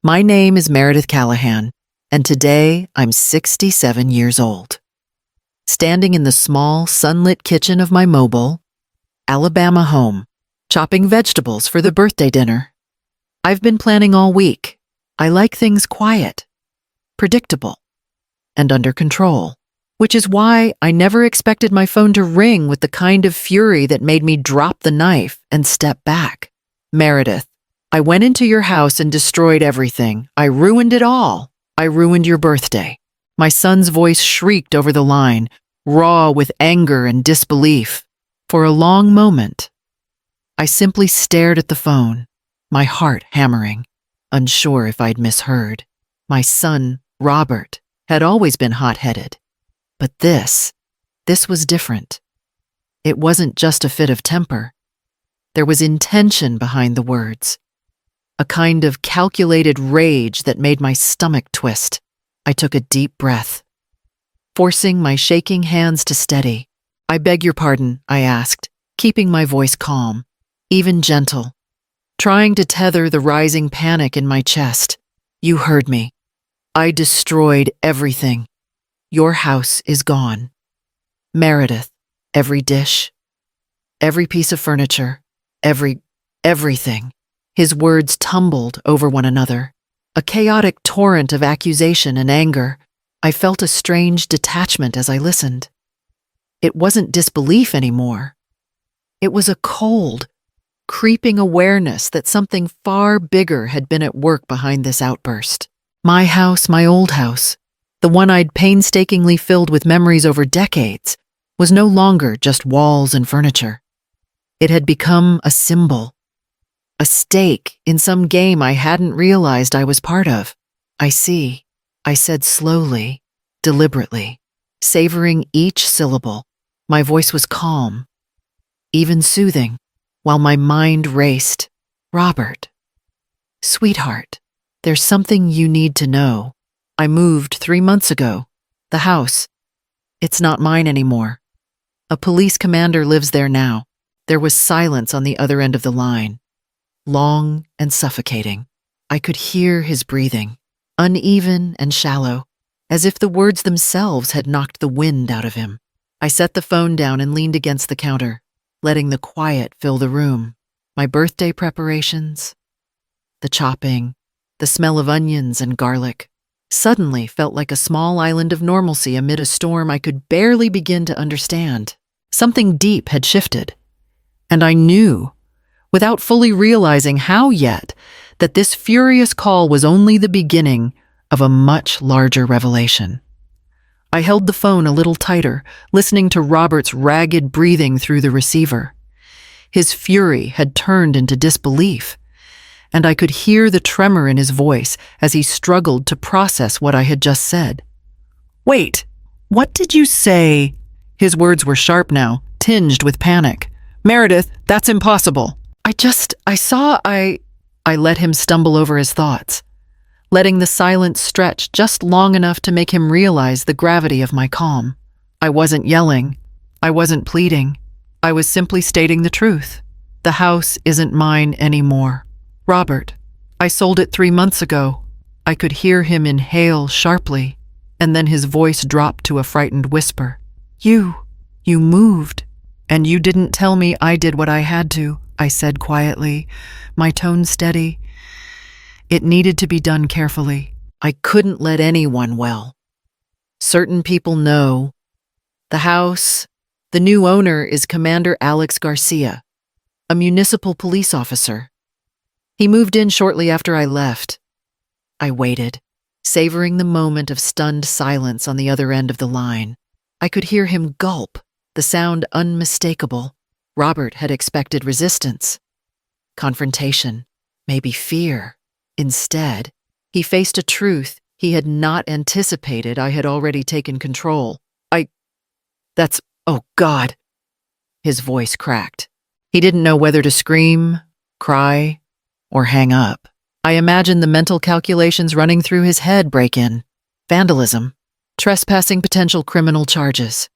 My name is Meredith Callahan, and today I'm 67 years old. Standing in the small, sunlit kitchen of my mobile, Alabama home, chopping vegetables for the birthday dinner. I've been planning all week. I like things quiet, predictable, and under control, which is why I never expected my phone to ring with the kind of fury that made me drop the knife and step back. Meredith, I went into your house and destroyed everything. I ruined it all. I ruined your birthday. My son's voice shrieked over the line, raw with anger and disbelief. For a long moment, I simply stared at the phone, my heart hammering, unsure if I'd misheard. My son, Robert, had always been hot-headed. But this was different. It wasn't just a fit of temper. There was intention behind the words. A kind of calculated rage that made my stomach twist. I took a deep breath, forcing my shaking hands to steady. "I beg your pardon," I asked, keeping my voice calm, even gentle, trying to tether the rising panic in my chest. "You heard me. I destroyed everything. Your house is gone. Meredith, every dish, every piece of furniture, everything." His words tumbled over one another, a chaotic torrent of accusation and anger. I felt a strange detachment as I listened. It wasn't disbelief anymore. It was a cold, creeping awareness that something far bigger had been at work behind this outburst. My house, my old house, the one I'd painstakingly filled with memories over decades, was no longer just walls and furniture. It had become a symbol, a stake in some game I hadn't realized I was part of. "I see," I said slowly, deliberately, savoring each syllable. My voice was calm, even soothing, while my mind raced. "Robert, sweetheart, there's something you need to know. I moved 3 months ago. The house, it's not mine anymore. A police commander lives there now." There was silence on the other end of the line, long and suffocating. I could hear his breathing, uneven and shallow, as if the words themselves had knocked the wind out of him. I set the phone down and leaned against the counter, letting the quiet fill the room. My birthday preparations, the chopping, the smell of onions and garlic, suddenly felt like a small island of normalcy amid a storm I could barely begin to understand. Something deep had shifted, and I knew, without fully realizing how yet, that this furious call was only the beginning of a much larger revelation. I held the phone a little tighter, listening to Robert's ragged breathing through the receiver. His fury had turned into disbelief, and I could hear the tremor in his voice as he struggled to process what I had just said. "Wait, what did you say?" His words were sharp now, tinged with panic. "Meredith, that's impossible." I let him stumble over his thoughts, letting the silence stretch just long enough to make him realize the gravity of my calm. I wasn't yelling. I wasn't pleading. I was simply stating the truth. The house isn't mine anymore. "Robert, I sold it 3 months ago." I could hear him inhale sharply, and then his voice dropped to a frightened whisper. You moved, and you didn't tell me I did what I had to," I said quietly, my tone steady. It needed to be done carefully. I couldn't let anyone, certain people know. The house, the new owner is Commander Alex Garcia, a municipal police officer. He moved in shortly after I left. I waited, savoring the moment of stunned silence on the other end of the line. I could hear him gulp, the sound unmistakable. Robert had expected resistance, confrontation, maybe fear. Instead, he faced a truth he had not anticipated. I had already taken control. Oh God. His voice cracked. He didn't know whether to scream, cry, or hang up. I imagined the mental calculations running through his head break in. Vandalism, trespassing, potential criminal charges.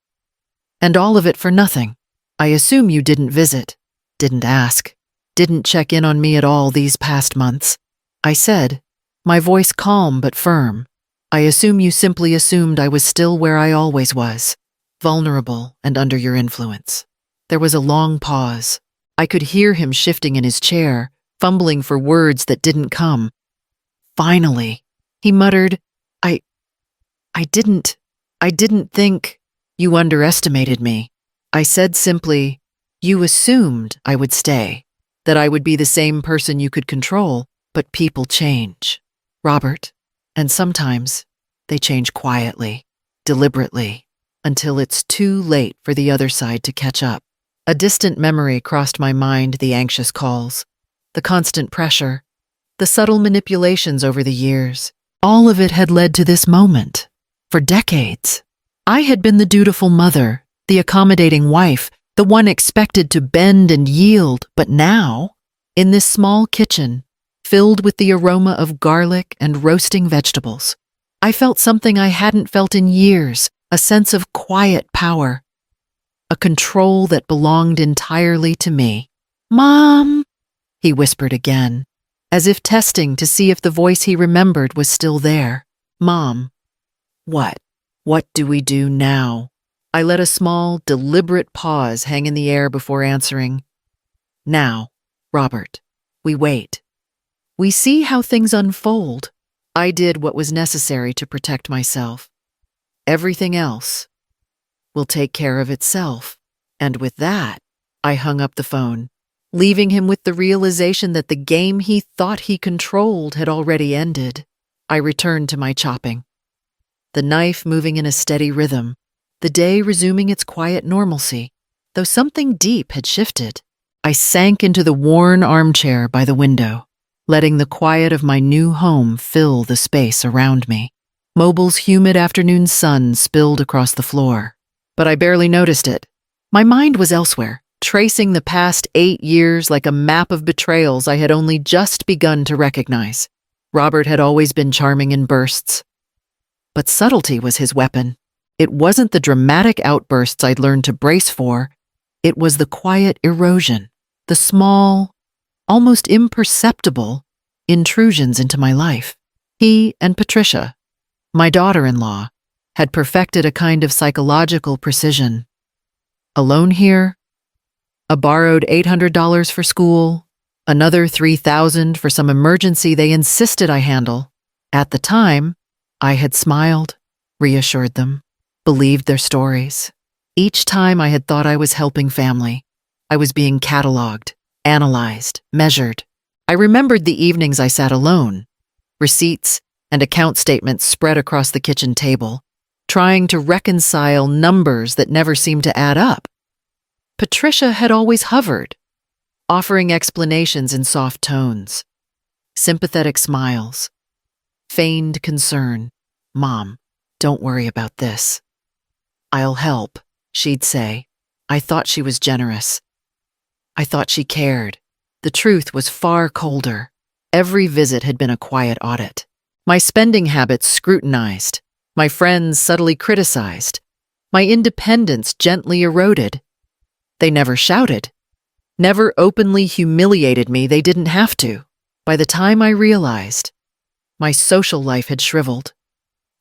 And all of it for nothing. "I assume you didn't visit, didn't ask, didn't check in on me at all these past months," I said, my voice calm but firm. I assume you simply assumed I was still where I always was, vulnerable and under your influence. There was a long pause. I could hear him shifting in his chair, fumbling for words that didn't come. Finally, he muttered, I didn't think you underestimated me. I said simply, you assumed I would stay, that I would be the same person you could control, but people change, Robert, and sometimes they change quietly, deliberately, until it's too late for the other side to catch up. A distant memory crossed my mind, the anxious calls, the constant pressure, the subtle manipulations over the years. All of it had led to this moment. For decades, I had been the dutiful mother, the accommodating wife, the one expected to bend and yield, but now, in this small kitchen, filled with the aroma of garlic and roasting vegetables, I felt something I hadn't felt in years, a sense of quiet power, a control that belonged entirely to me. Mom, he whispered again, as if testing to see if the voice he remembered was still there. Mom, what do we do now? I let a small, deliberate pause hang in the air before answering. Now, Robert, we wait. We see how things unfold. I did what was necessary to protect myself. Everything else will take care of itself. And with that, I hung up the phone, leaving him with the realization that the game he thought he controlled had already ended. I returned to my chopping, the knife moving in a steady rhythm, the day resuming its quiet normalcy, though something deep had shifted. I sank into the worn armchair by the window, letting the quiet of my new home fill the space around me. Mobile's humid afternoon sun spilled across the floor, but I barely noticed it. My mind was elsewhere, tracing the past 8 years like a map of betrayals I had only just begun to recognize. Robert had always been charming in bursts, but subtlety was his weapon. It wasn't the dramatic outbursts I'd learned to brace for. It was the quiet erosion, the small, almost imperceptible intrusions into my life. He and Patricia, my daughter-in-law, had perfected a kind of psychological precision. Alone here, a borrowed $800 for school, another $3,000 for some emergency they insisted I handle. At the time, I had smiled, reassured them, believed their stories. Each time I had thought I was helping family, I was being cataloged, analyzed, measured. I remembered the evenings I sat alone, receipts and account statements spread across the kitchen table, trying to reconcile numbers that never seemed to add up. Patricia had always hovered, offering explanations in soft tones, sympathetic smiles, feigned concern. Mom, don't worry about this. I'll help, she'd say. I thought she was generous. I thought she cared. The truth was far colder. Every visit had been a quiet audit. My spending habits scrutinized. My friends subtly criticized. My independence gently eroded. They never shouted, never openly humiliated me. They didn't have to. By the time I realized, my social life had shriveled.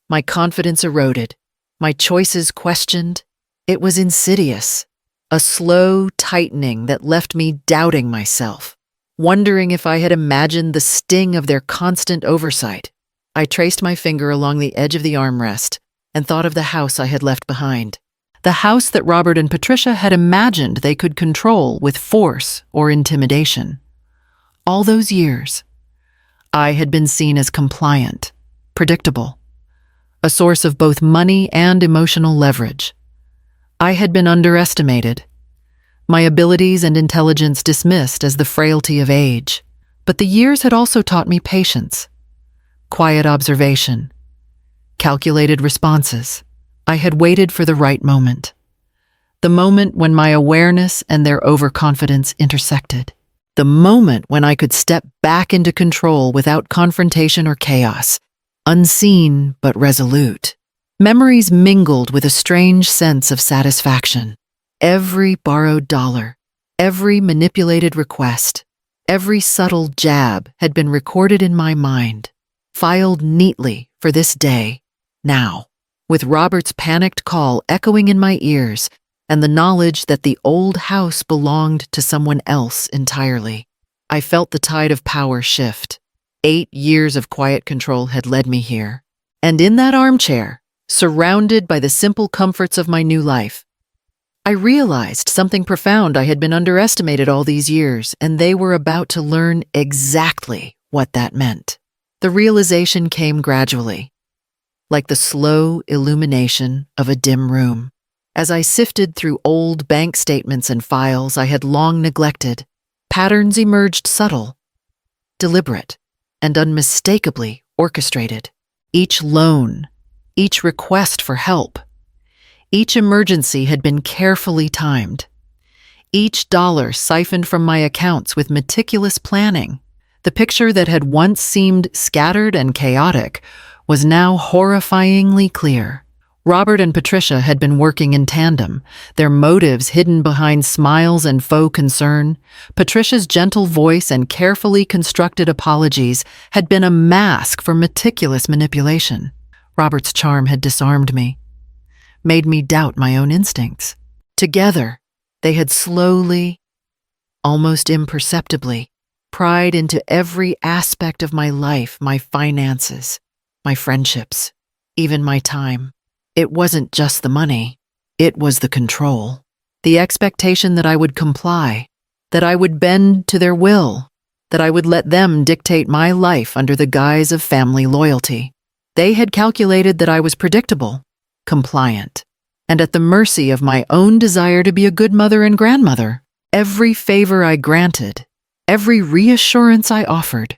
My confidence eroded. My choices questioned. It was insidious, a slow tightening that left me doubting myself, wondering if I had imagined the sting of their constant oversight. I traced my finger along the edge of the armrest and thought of the house I had left behind. The house that Robert and Patricia had imagined they could control with force or intimidation. All those years, I had been seen as compliant, predictable, a source of both money and emotional leverage. I had been underestimated, my abilities and intelligence dismissed as the frailty of age. But the years had also taught me patience, quiet observation, calculated responses. I had waited for the right moment, the moment when my awareness and their overconfidence intersected, the moment when I could step back into control without confrontation or chaos, unseen but resolute. Memories mingled with a strange sense of satisfaction. Every borrowed dollar, every manipulated request, every subtle jab had been recorded in my mind, filed neatly for this day, now, with Robert's panicked call echoing in my ears and the knowledge that the old house belonged to someone else entirely. I felt the tide of power shift. 8 years of quiet control had led me here. And in that armchair, surrounded by the simple comforts of my new life, I realized something profound I had been underestimated all these years, and they were about to learn exactly what that meant. The realization came gradually, like the slow illumination of a dim room. As I sifted through old bank statements and files I had long neglected, patterns emerged subtle, deliberate, and unmistakably orchestrated. Each loan, each request for help, each emergency had been carefully timed. Each dollar siphoned from my accounts with meticulous planning. The picture that had once seemed scattered and chaotic was now horrifyingly clear. Robert and Patricia had been working in tandem, their motives hidden behind smiles and faux concern. Patricia's gentle voice and carefully constructed apologies had been a mask for meticulous manipulation. Robert's charm had disarmed me, made me doubt my own instincts. Together, they had slowly, almost imperceptibly, pried into every aspect of my life, my finances, my friendships, even my time. It wasn't just the money, it was the control, the expectation that I would comply, that I would bend to their will, that I would let them dictate my life under the guise of family loyalty. They had calculated that I was predictable, compliant, and at the mercy of my own desire to be a good mother and grandmother. Every favor I granted, every reassurance I offered,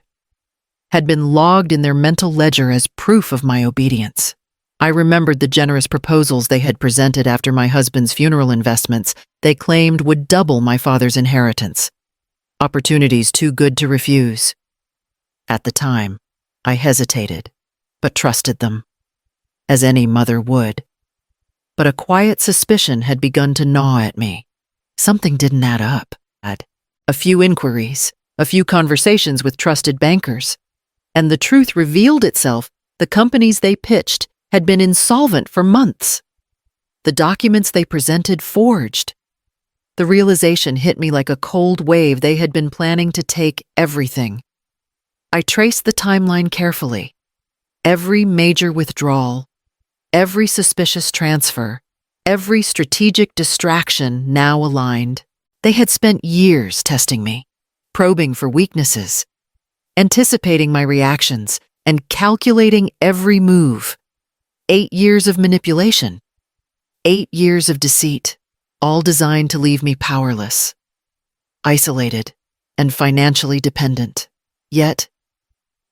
had been logged in their mental ledger as proof of my obedience. I remembered the generous proposals they had presented after my husband's funeral investments they claimed would double my father's inheritance. Opportunities too good to refuse. At the time, I hesitated, but trusted them, as any mother would. But a quiet suspicion had begun to gnaw at me. Something didn't add up. A few inquiries, a few conversations with trusted bankers, and the truth revealed itself. The companies they pitched had been insolvent for months. The documents they presented forged. The realization hit me like a cold wave. They had been planning to take everything. I traced the timeline carefully. Every major withdrawal, every suspicious transfer, every strategic distraction now aligned. They had spent years testing me, probing for weaknesses, anticipating my reactions, and calculating every move. 8 years of manipulation, 8 years of deceit, all designed to leave me powerless, isolated, and financially dependent. Yet,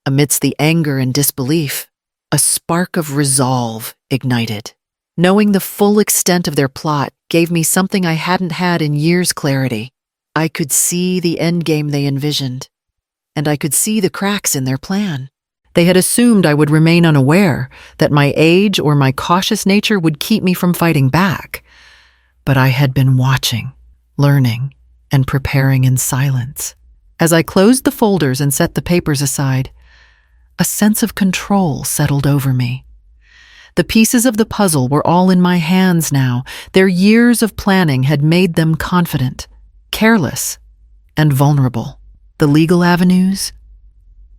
amidst the anger and disbelief, a spark of resolve ignited. Knowing the full extent of their plot gave me something I hadn't had in years: clarity. I could see the endgame they envisioned, and I could see the cracks in their plan. They had assumed I would remain unaware, that my age or my cautious nature would keep me from fighting back. But I had been watching, learning, and preparing in silence. As I closed the folders and set the papers aside, a sense of control settled over me. The pieces of the puzzle were all in my hands now. Their years of planning had made them confident, careless, and vulnerable. The legal avenues,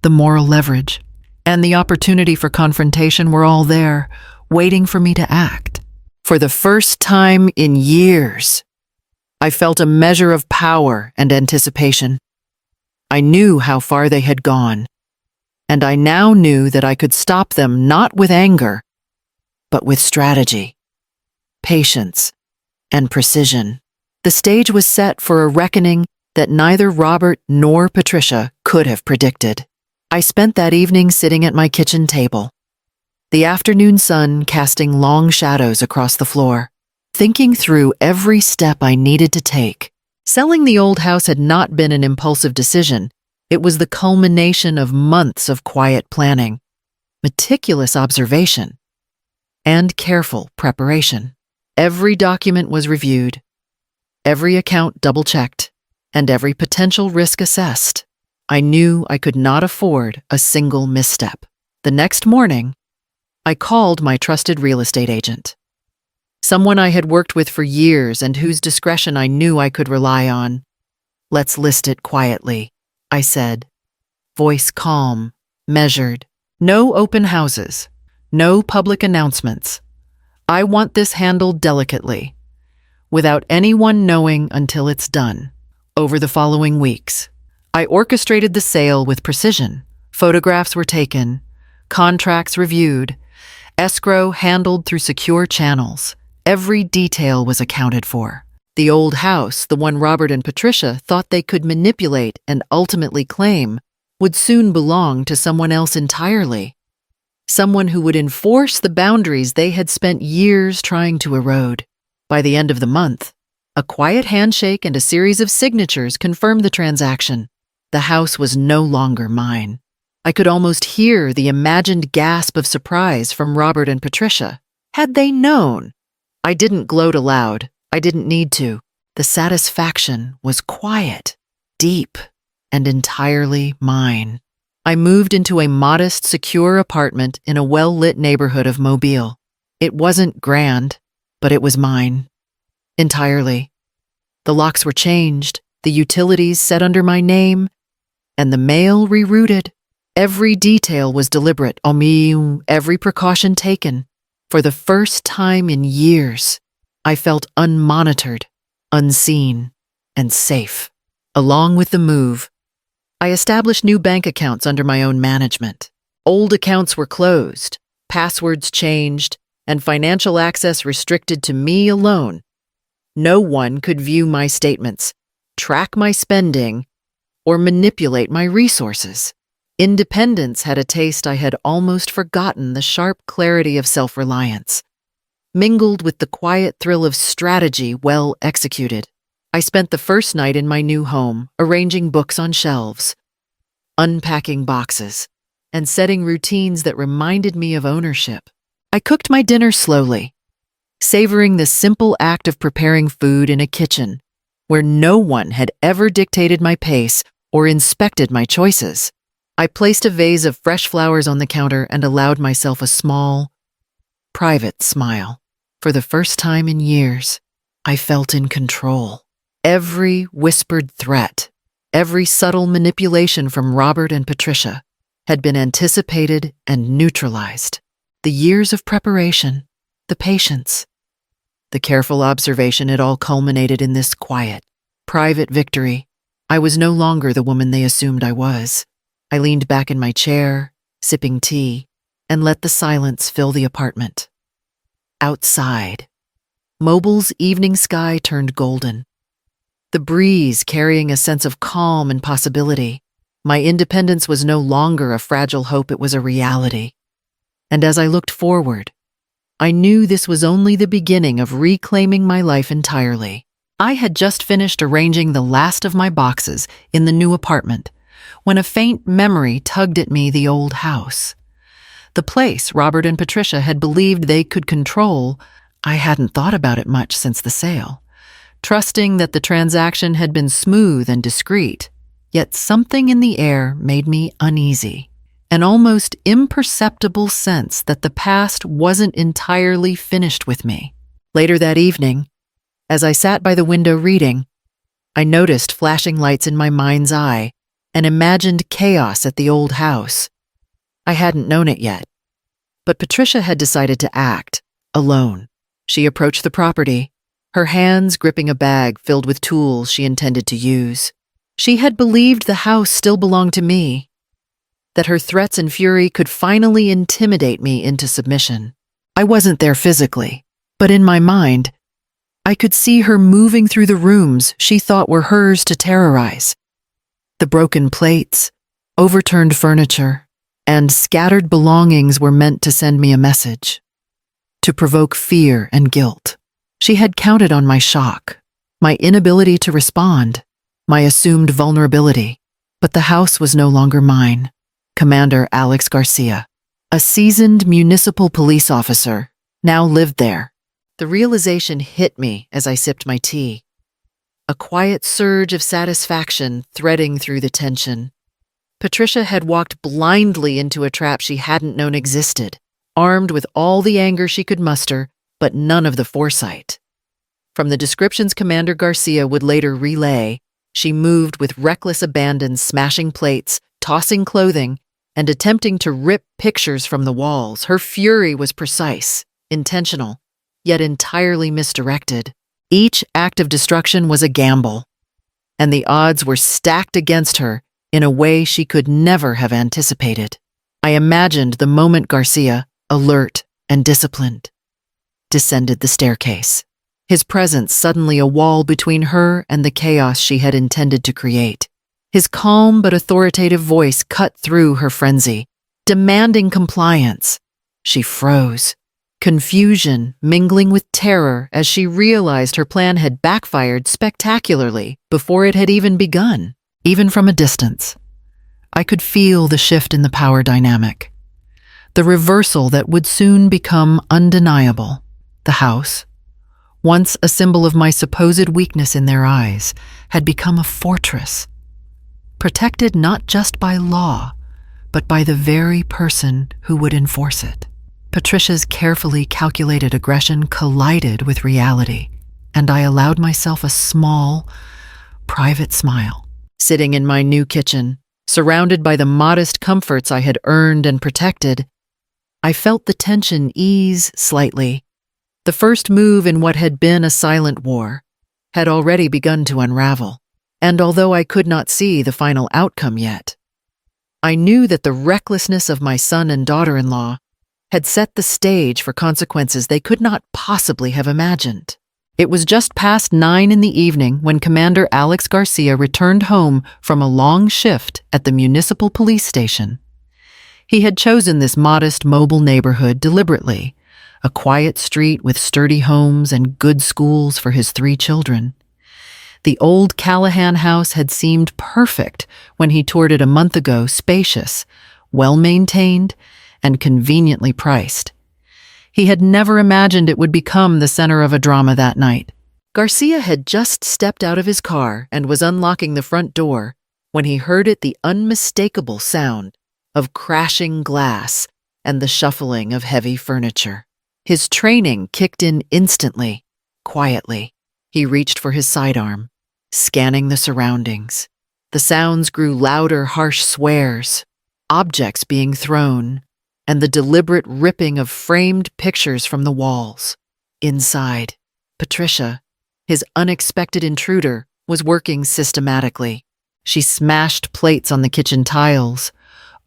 the moral leverage, and the opportunity for confrontation were all there, waiting for me to act. For the first time in years, I felt a measure of power and anticipation. I knew how far they had gone, and I now knew that I could stop them not with anger, but with strategy, patience, and precision. The stage was set for a reckoning that neither Robert nor Patricia could have predicted. I spent that evening sitting at my kitchen table, the afternoon sun casting long shadows across the floor, thinking through every step I needed to take. Selling the old house had not been an impulsive decision. It was the culmination of months of quiet planning, meticulous observation, and careful preparation. Every document was reviewed, every account double-checked, and every potential risk assessed. I knew I could not afford a single misstep. The next morning, I called my trusted real estate agent, someone I had worked with for years and whose discretion I knew I could rely on. "Let's list it quietly," I said, voice calm, measured. "No open houses, no public announcements. I want this handled delicately, without anyone knowing until it's done." Over the following weeks, I orchestrated the sale with precision. Photographs were taken, contracts reviewed, escrow handled through secure channels. Every detail was accounted for. The old house, the one Robert and Patricia thought they could manipulate and ultimately claim, would soon belong to someone else entirely. Someone who would enforce the boundaries they had spent years trying to erode. By the end of the month, a quiet handshake and a series of signatures confirmed the transaction. The house was no longer mine. I could almost hear the imagined gasp of surprise from Robert and Patricia. Had they known? I didn't gloat aloud. I didn't need to. The satisfaction was quiet, deep, and entirely mine. I moved into a modest, secure apartment in a well-lit neighborhood of Mobile. It wasn't grand, but it was mine. Entirely. The locks were changed, the utilities set under my name, and the mail rerouted. Every detail was deliberate, every precaution taken. For the first time in years, I felt unmonitored, unseen, and safe. Along with the move, I established new bank accounts under my own management. Old accounts were closed, passwords changed, and financial access restricted to me alone. No one could view my statements, track my spending, or manipulate my resources. Independence had a taste I had almost forgotten, the sharp clarity of self-reliance, mingled with the quiet thrill of strategy well executed. I spent the first night in my new home, arranging books on shelves, unpacking boxes, and setting routines that reminded me of ownership. I cooked my dinner slowly, savoring the simple act of preparing food in a kitchen where no one had ever dictated my pace or inspected my choices. I placed a vase of fresh flowers on the counter and allowed myself a small, private smile. For the first time in years, I felt in control. Every whispered threat, every subtle manipulation from Robert and Patricia had been anticipated and neutralized. The years of preparation, the patience, the careful observation, it all culminated in this quiet, private victory. I was no longer the woman they assumed I was. I leaned back in my chair, sipping tea, and let the silence fill the apartment. Outside, Mobile's evening sky turned golden, the breeze carrying a sense of calm and possibility. My independence was no longer a fragile hope, it was a reality. And as I looked forward, I knew this was only the beginning of reclaiming my life entirely. I had just finished arranging the last of my boxes in the new apartment when a faint memory tugged at me, the old house. The place Robert and Patricia had believed they could control. I hadn't thought about it much since the sale, trusting that the transaction had been smooth and discreet. Yet something in the air made me uneasy, an almost imperceptible sense that the past wasn't entirely finished with me. Later that evening, as I sat by the window reading, I noticed flashing lights in my mind's eye and imagined chaos at the old house. I hadn't known it yet, but Patricia had decided to act alone. She approached the property, her hands gripping a bag filled with tools she intended to use. She had believed the house still belonged to me, that her threats and fury could finally intimidate me into submission. I wasn't there physically, but in my mind, I could see her moving through the rooms she thought were hers to terrorize. The broken plates, overturned furniture, and scattered belongings were meant to send me a message, to provoke fear and guilt. She had counted on my shock, my inability to respond, my assumed vulnerability. But the house was no longer mine. Commander Alex Garcia, a seasoned municipal police officer, now lived there. The realization hit me as I sipped my tea, a quiet surge of satisfaction threading through the tension. Patricia had walked blindly into a trap she hadn't known existed, armed with all the anger she could muster, but none of the foresight. From the descriptions Commander Garcia would later relay, she moved with reckless abandon, smashing plates, tossing clothing, and attempting to rip pictures from the walls. Her fury was precise, intentional, yet entirely misdirected. Each act of destruction was a gamble, and the odds were stacked against her in a way she could never have anticipated. I imagined the moment Garcia, alert and disciplined, descended the staircase, his presence suddenly a wall between her and the chaos she had intended to create. His calm but authoritative voice cut through her frenzy, demanding compliance. She froze, confusion mingling with terror as she realized her plan had backfired spectacularly before it had even begun. Even from a distance, I could feel the shift in the power dynamic, the reversal that would soon become undeniable. The house, once a symbol of my supposed weakness in their eyes, had become a fortress, protected not just by law, but by the very person who would enforce it. Patricia's carefully calculated aggression collided with reality, and I allowed myself a small, private smile. Sitting in my new kitchen, surrounded by the modest comforts I had earned and protected, I felt the tension ease slightly. The first move in what had been a silent war had already begun to unravel, and although I could not see the final outcome yet, I knew that the recklessness of my son and daughter-in-law had set the stage for consequences they could not possibly have imagined. It was just past 9 in the evening when Commander Alex Garcia returned home from a long shift at the municipal police station. He had chosen this modest, mobile neighborhood deliberately, a quiet street with sturdy homes and good schools for his 3 children. The old Callahan house had seemed perfect when he toured it a month ago, spacious, well-maintained, and conveniently priced. He had never imagined it would become the center of a drama that night. Garcia had just stepped out of his car and was unlocking the front door when he heard the unmistakable sound of crashing glass and the shuffling of heavy furniture. His training kicked in instantly, quietly. He reached for his sidearm, scanning the surroundings. The sounds grew louder, harsh swears, objects being thrown, and the deliberate ripping of framed pictures from the walls. Inside, Patricia, his unexpected intruder, was working systematically. She smashed plates on the kitchen tiles,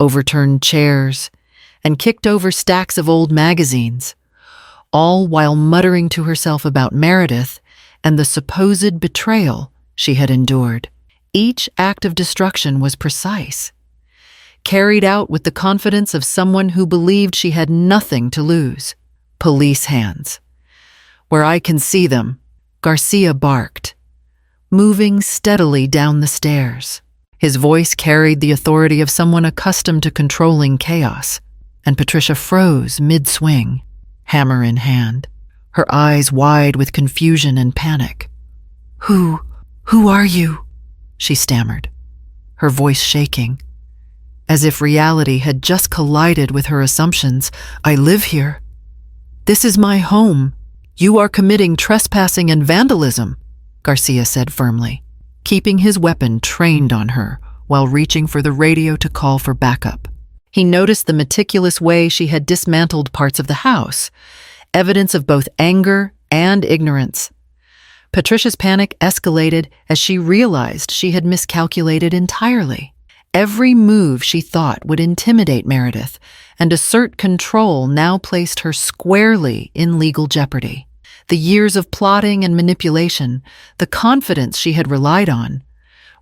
overturned chairs, and kicked over stacks of old magazines, all while muttering to herself about Meredith and the supposed betrayal she had endured. Each act of destruction was precise, carried out with the confidence of someone who believed she had nothing to lose. Police hands. Where I can see them, Garcia barked, moving steadily down the stairs. His voice carried the authority of someone accustomed to controlling chaos, and Patricia froze mid-swing, hammer in hand, her eyes wide with confusion and panic. Who are you?" she stammered, her voice shaking, as if reality had just collided with her assumptions. "I live here. This is my home. You are committing trespassing and vandalism," Garcia said firmly, keeping his weapon trained on her while reaching for the radio to call for backup. He noticed the meticulous way she had dismantled parts of the house, evidence of both anger and ignorance. Patricia's panic escalated as she realized she had miscalculated entirely. Every move she thought would intimidate Meredith and assert control now placed her squarely in legal jeopardy. The years of plotting and manipulation, the confidence she had relied on,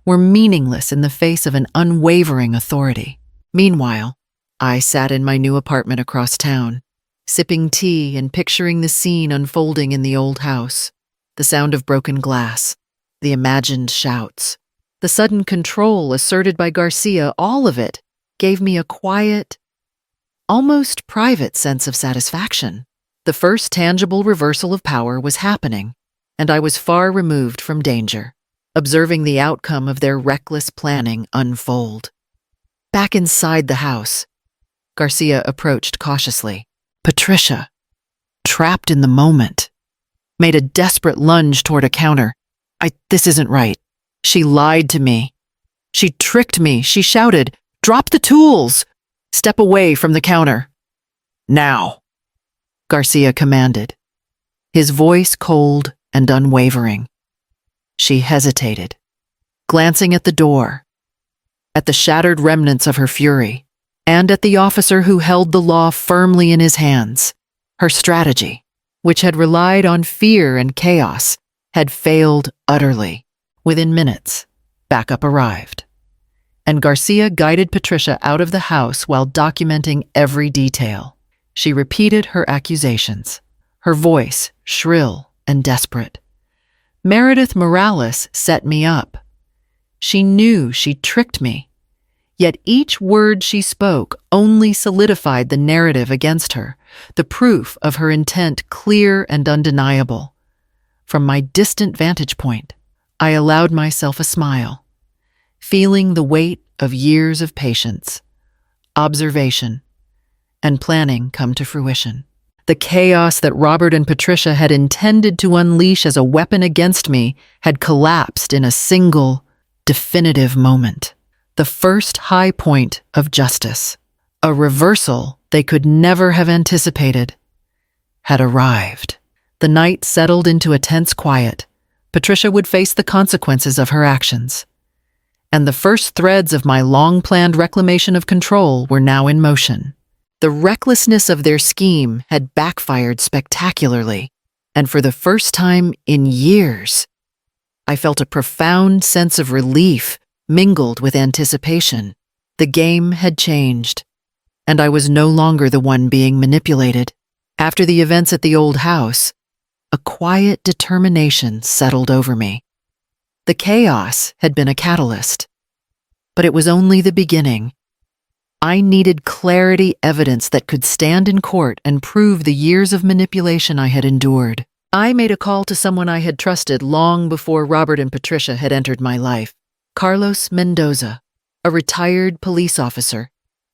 were meaningless in the face of an unwavering authority. Meanwhile, I sat in my new apartment across town, sipping tea and picturing the scene unfolding in the old house. The sound of broken glass, the imagined shouts, the sudden control asserted by Garcia, all of it gave me a quiet, almost private sense of satisfaction. The first tangible reversal of power was happening, and I was far removed from danger, observing the outcome of their reckless planning unfold. Back inside the house, Garcia approached cautiously. Patricia, trapped in the moment, made a desperate lunge toward a counter. This isn't right. She lied to me. She tricked me. She shouted, "Drop the tools! Step away from the counter." "Now," Garcia commanded, his voice cold and unwavering. She hesitated, glancing at the door, at the shattered remnants of her fury, and at the officer who held the law firmly in his hands. Her strategy, which had relied on fear and chaos, had failed utterly. Within minutes, backup arrived, and Garcia guided Patricia out of the house while documenting every detail. She repeated her accusations, her voice shrill and desperate. Meredith Morales set me up. She knew she tricked me, yet each word she spoke only solidified the narrative against her, the proof of her intent clear and undeniable. From my distant vantage point, I allowed myself a smile, feeling the weight of years of patience, observation, and planning come to fruition. The chaos that Robert and Patricia had intended to unleash as a weapon against me had collapsed in a single, definitive moment. The first high point of justice, a reversal they could never have anticipated, had arrived. The night settled into a tense quiet. Patricia would face the consequences of her actions. And the first threads of my long-planned reclamation of control were now in motion. The recklessness of their scheme had backfired spectacularly, and for the first time in years, I felt a profound sense of relief mingled with anticipation. The game had changed, and I was no longer the one being manipulated. After the events at the old house, a quiet determination settled over me. The chaos had been a catalyst, but it was only the beginning. I needed clarity evidence that could stand in court and prove the years of manipulation I had endured. I made a call to someone I had trusted long before Robert and Patricia had entered my life. Carlos Mendoza, a retired police officer,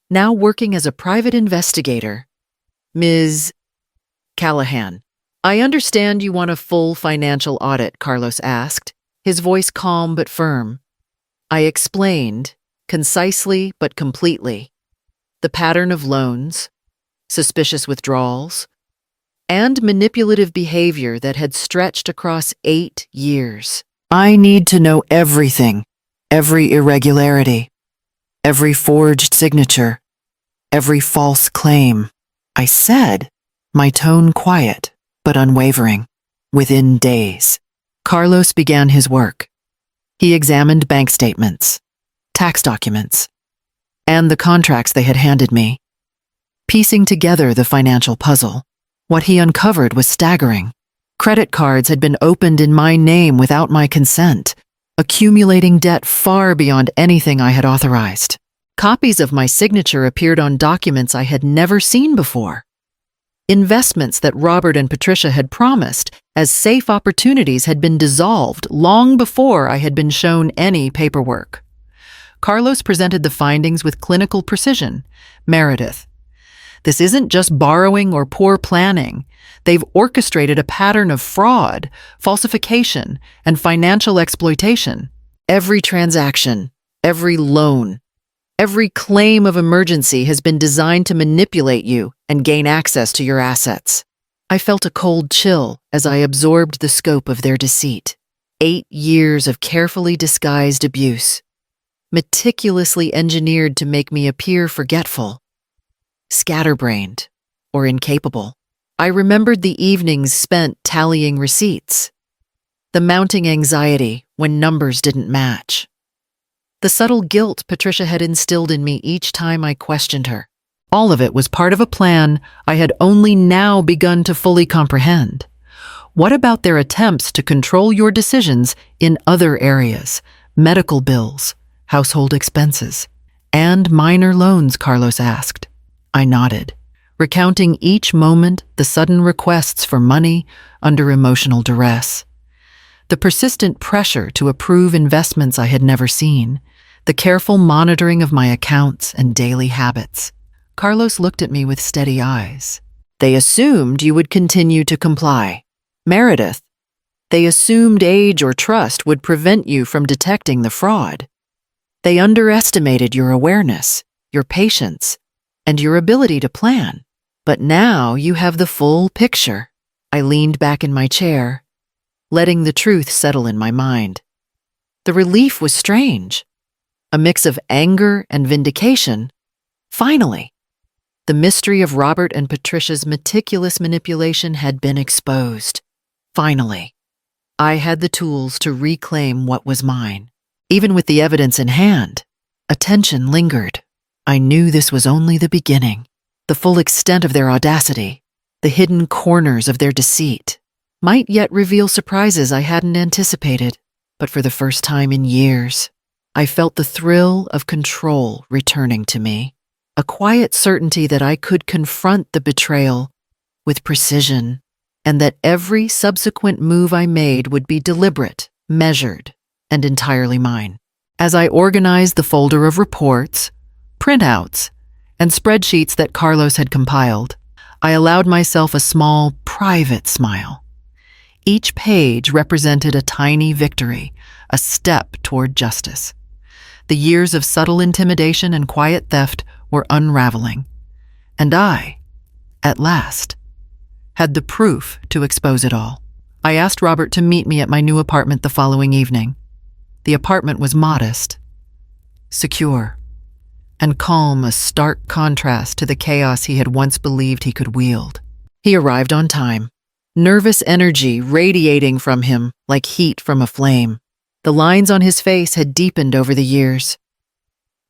now working as a private investigator. Ms. Callahan, "I understand you want a full financial audit," Carlos asked, his voice calm but firm. I explained, concisely but completely, the pattern of loans, suspicious withdrawals, and manipulative behavior that had stretched across 8 years. "I need to know everything, every irregularity, every forged signature, every false claim," I said, my tone quiet but unwavering. Within days, Carlos began his work. He examined bank statements, tax documents, and the contracts they had handed me. Piecing together the financial puzzle, what he uncovered was staggering. Credit cards had been opened in my name without my consent, accumulating debt far beyond anything I had authorized. Copies of my signature appeared on documents I had never seen before. Investments that Robert and Patricia had promised as safe opportunities had been dissolved long before I had been shown any paperwork. Carlos presented the findings with clinical precision. "Meredith, this isn't just borrowing or poor planning. They've orchestrated a pattern of fraud, falsification, and financial exploitation. Every transaction, every loan, every claim of emergency has been designed to manipulate you and gain access to your assets." I felt a cold chill as I absorbed the scope of their deceit. 8 years of carefully disguised abuse, meticulously engineered to make me appear forgetful, scatterbrained, or incapable. I remembered the evenings spent tallying receipts, the mounting anxiety when numbers didn't match, the subtle guilt Patricia had instilled in me each time I questioned her. All of it was part of a plan I had only now begun to fully comprehend. What about their attempts to control your decisions in other areas, medical bills, household expenses, and minor loans? Carlos asked. I nodded, recounting each moment the sudden requests for money under emotional duress, the persistent pressure to approve investments I had never seen, the careful monitoring of my accounts and daily habits. Carlos looked at me with steady eyes. They assumed you would continue to comply. Meredith, they assumed age or trust would prevent you from detecting the fraud. They underestimated your awareness, your patience, and your ability to plan. But now you have the full picture. I leaned back in my chair, letting the truth settle in my mind. The relief was strange. A mix of anger and vindication. Finally, the mystery of Robert and Patricia's meticulous manipulation had been exposed. Finally, I had the tools to reclaim what was mine. Even with the evidence in hand, attention lingered. I knew this was only the beginning. The full extent of their audacity, the hidden corners of their deceit, might yet reveal surprises I hadn't anticipated. But for the first time in years, I felt the thrill of control returning to me, a quiet certainty that I could confront the betrayal with precision, and that every subsequent move I made would be deliberate, measured, and entirely mine. As I organized the folder of reports, printouts, and spreadsheets that Carlos had compiled, I allowed myself a small, private smile. Each page represented a tiny victory, a step toward justice. The years of subtle intimidation and quiet theft were unraveling, and I, at last, had the proof to expose it all. I asked Robert to meet me at my new apartment the following evening. The apartment was modest, secure, and calm, a stark contrast to the chaos he had once believed he could wield. He arrived on time, nervous energy radiating from him like heat from a flame. The lines on his face had deepened over the years,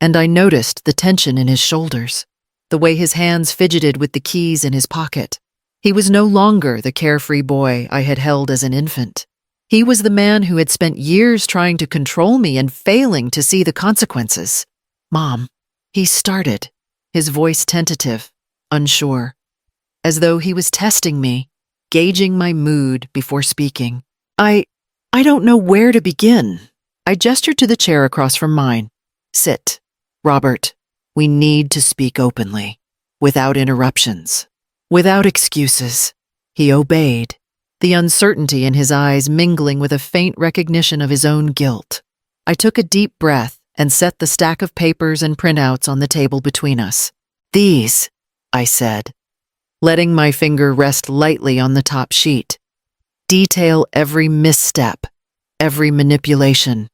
and I noticed the tension in his shoulders, the way his hands fidgeted with the keys in his pocket. He was no longer the carefree boy I had held as an infant. He was the man who had spent years trying to control me and failing to see the consequences. "Mom," he started, his voice tentative, unsure, as though he was testing me, gauging my mood before speaking. I don't know where to begin." I gestured to the chair across from mine. "Sit, Robert. We need to speak openly, without interruptions, without excuses." He obeyed, the uncertainty in his eyes mingling with a faint recognition of his own guilt. I took a deep breath and set the stack of papers and printouts on the table between us. "These," I said, letting my finger rest lightly on the top sheet, "detail every misstep, every manipulation,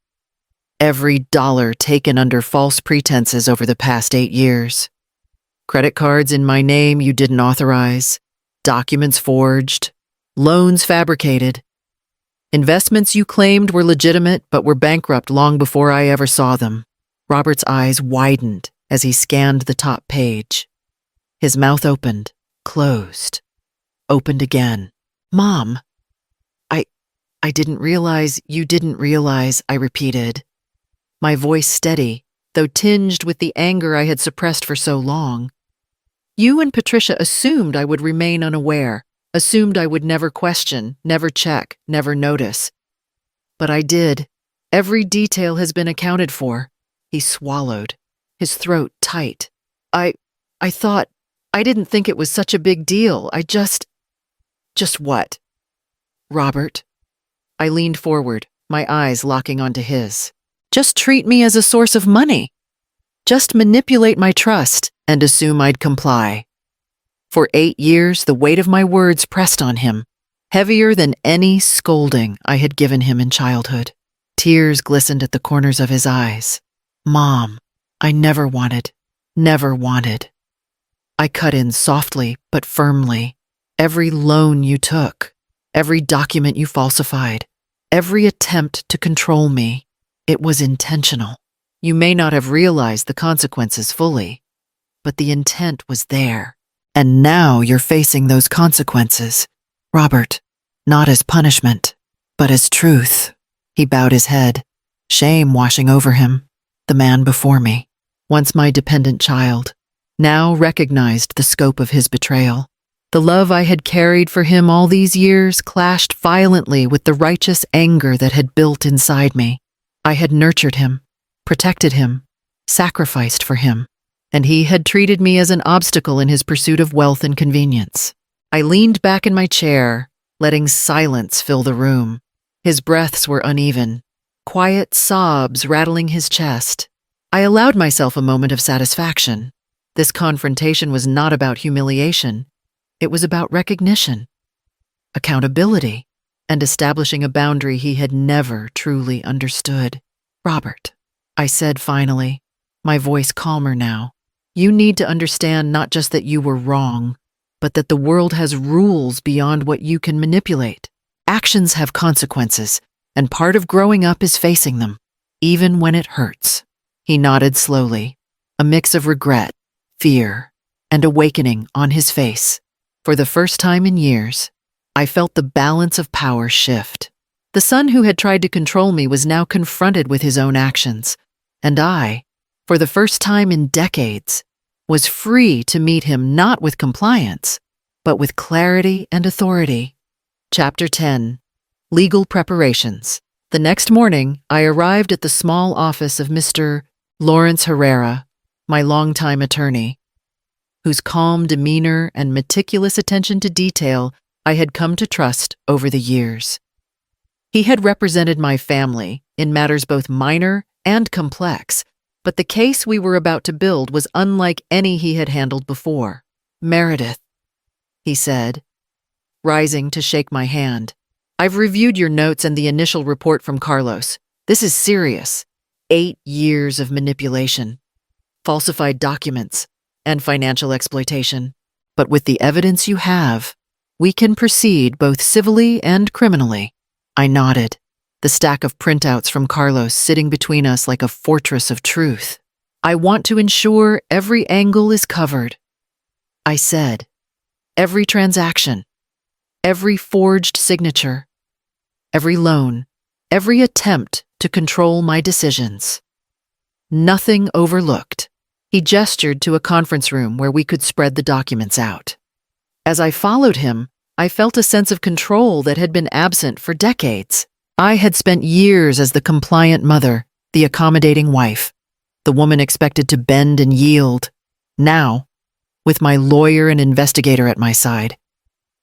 every dollar taken under false pretenses over the past 8 years. Credit cards in my name you didn't authorize, documents forged, loans fabricated, investments you claimed were legitimate but were bankrupt long before I ever saw them." Robert's eyes widened as he scanned the top page. His mouth opened, closed, opened again. "Mom, I didn't realize you didn't realize," I repeated, my voice steady, though tinged with the anger I had suppressed for so long. "You and Patricia assumed I would remain unaware, assumed I would never question, never check, never notice. But I did. Every detail has been accounted for." He swallowed, his throat tight. I thought, I didn't think it was such a big deal. Just what?" "Robert." I leaned forward, my eyes locking onto his. "Just treat me as a source of money. Just manipulate my trust and assume I'd comply." For 8 years, the weight of my words pressed on him, heavier than any scolding I had given him in childhood. Tears glistened at the corners of his eyes. "Mom, I never wanted. I cut in softly but firmly. "Every loan you took, every document you falsified, every attempt to control me, it was intentional. You may not have realized the consequences fully, but the intent was there. And now you're facing those consequences, Robert, not as punishment, but as truth." He bowed his head, shame washing over him. The man before me, once my dependent child, now recognized the scope of his betrayal. The love I had carried for him all these years clashed violently with the righteous anger that had built inside me. I had nurtured him, protected him, sacrificed for him, and he had treated me as an obstacle in his pursuit of wealth and convenience. I leaned back in my chair, letting silence fill the room. His breaths were uneven, quiet sobs rattling his chest. I allowed myself a moment of satisfaction. This confrontation was not about humiliation. It was about recognition, accountability, and establishing a boundary he had never truly understood. "Robert," I said finally, my voice calmer now, "you need to understand not just that you were wrong, but that the world has rules beyond what you can manipulate. Actions have consequences, and part of growing up is facing them, even when it hurts." He nodded slowly, a mix of regret, fear, and awakening on his face. For the first time in years, I felt the balance of power shift. The son who had tried to control me was now confronted with his own actions, and I, for the first time in decades, was free to meet him not with compliance, but with clarity and authority. Chapter 10. Legal Preparations. The next morning, I arrived at the small office of Mr. Lawrence Herrera, my longtime attorney, whose calm demeanor and meticulous attention to detail I had come to trust over the years. He had represented my family in matters both minor and complex, but the case we were about to build was unlike any he had handled before. "Meredith," he said, rising to shake my hand, "I've reviewed your notes and the initial report from Carlos. This is serious. 8 years of manipulation, falsified documents, and financial exploitation. But with the evidence you have, we can proceed both civilly and criminally." I nodded, the stack of printouts from Carlos sitting between us like a fortress of truth. "I want to ensure every angle is covered," I said. "Every transaction, every forged signature, every loan, every attempt to control my decisions. Nothing overlooked." He gestured to a conference room where we could spread the documents out. As I followed him, I felt a sense of control that had been absent for decades. I had spent years as the compliant mother, the accommodating wife, the woman expected to bend and yield. Now, with my lawyer and investigator at my side,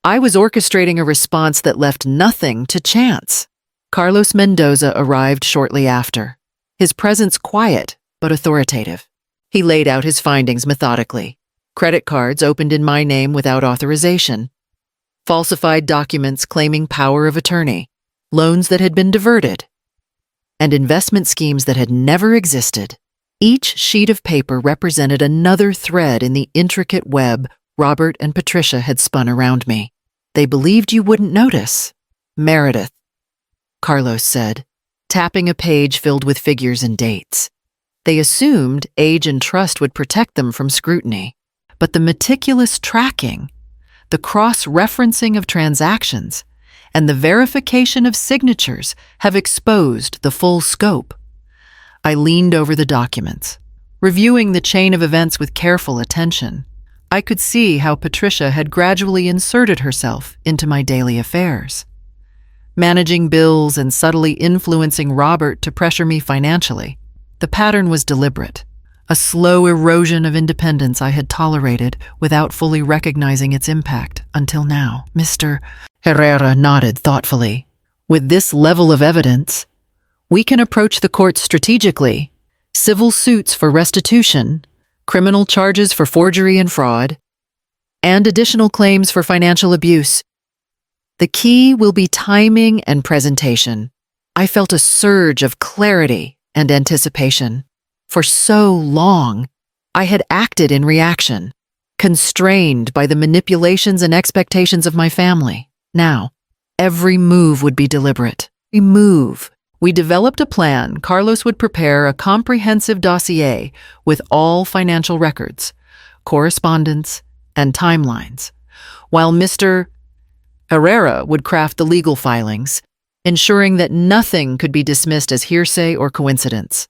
I was orchestrating a response that left nothing to chance. Carlos Mendoza arrived shortly after, his presence quiet but authoritative. He laid out his findings methodically. Credit cards opened in my name without authorization, falsified documents claiming power of attorney, loans that had been diverted, and investment schemes that had never existed. Each sheet of paper represented another thread in the intricate web Robert and Patricia had spun around me. "They believed you wouldn't notice." "Meredith," Carlos said, tapping a page filled with figures and dates. "They assumed age and trust would protect them from scrutiny, but the meticulous tracking, the cross-referencing of transactions, and the verification of signatures have exposed the full scope." I leaned over the documents, reviewing the chain of events with careful attention. I could see how Patricia had gradually inserted herself into my daily affairs, managing bills and subtly influencing Robert to pressure me financially. The pattern was deliberate, a slow erosion of independence I had tolerated without fully recognizing its impact until now. Mr. Herrera nodded thoughtfully. "With this level of evidence, we can approach the courts strategically. Civil suits for restitution, criminal charges for forgery and fraud, and additional claims for financial abuse. The key will be timing and presentation." I felt a surge of clarity and anticipation. For so long, I had acted in reaction, constrained by the manipulations and expectations of my family. Now, every move would be deliberate. Every move. We developed a plan. Carlos would prepare a comprehensive dossier with all financial records, correspondence, and timelines, while Mr. Herrera would craft the legal filings, ensuring that nothing could be dismissed as hearsay or coincidence.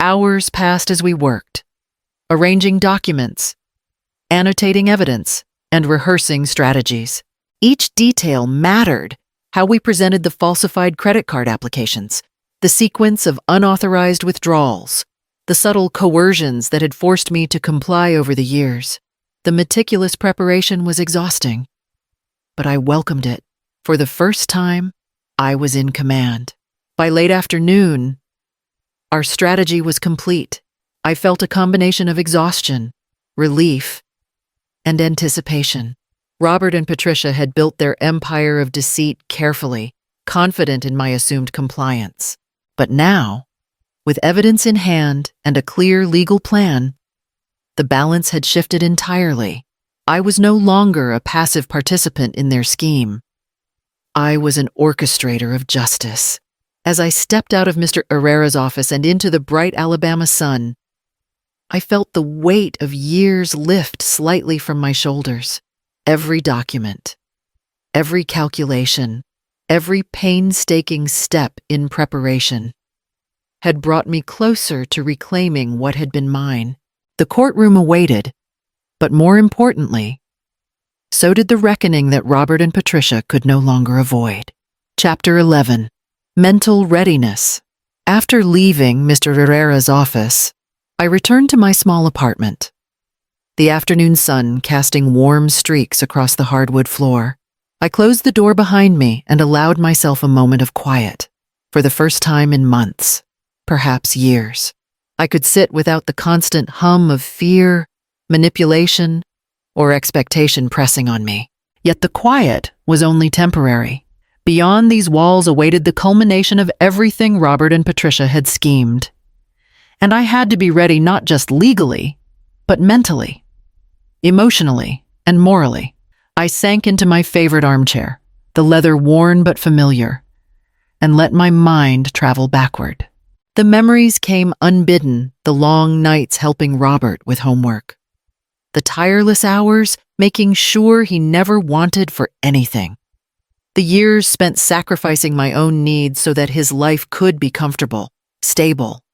Hours passed as we worked, arranging documents, annotating evidence, and rehearsing strategies. Each detail mattered: how we presented the falsified credit card applications, The sequence of unauthorized withdrawals, the subtle coercions that had forced me to comply over the years. The meticulous preparation was exhausting, but I welcomed it. For the first time, I was in command. By late afternoon, our strategy was complete. I felt a combination of exhaustion, relief, and anticipation. Robert and Patricia had built their empire of deceit carefully, confident in my assumed compliance. But now, with evidence in hand and a clear legal plan, the balance had shifted entirely. I was no longer a passive participant in their scheme. I was an orchestrator of justice. As I stepped out of Mr. Herrera's office and into the bright Alabama sun, I felt the weight of years lift slightly from my shoulders. Every document, every calculation, every painstaking step in preparation had brought me closer to reclaiming what had been mine. The courtroom awaited, but more importantly, so did the reckoning that Robert and Patricia could no longer avoid. Chapter 11. Mental Readiness. After leaving Mr. Herrera's office, I returned to my small apartment, the afternoon sun casting warm streaks across the hardwood floor. I closed the door behind me and allowed myself a moment of quiet. For the first time in months, perhaps years, I could sit without the constant hum of fear, manipulation, or expectation pressing on me. Yet the quiet was only temporary. Beyond these walls awaited the culmination of everything Robert and Patricia had schemed. And I had to be ready not just legally, but mentally, emotionally, and morally. I sank into my favorite armchair, the leather worn but familiar, and let my mind travel backward. The memories came unbidden, the long nights helping Robert with homework, the tireless hours making sure he never wanted for anything, the years spent sacrificing my own needs so that his life could be comfortable, stable,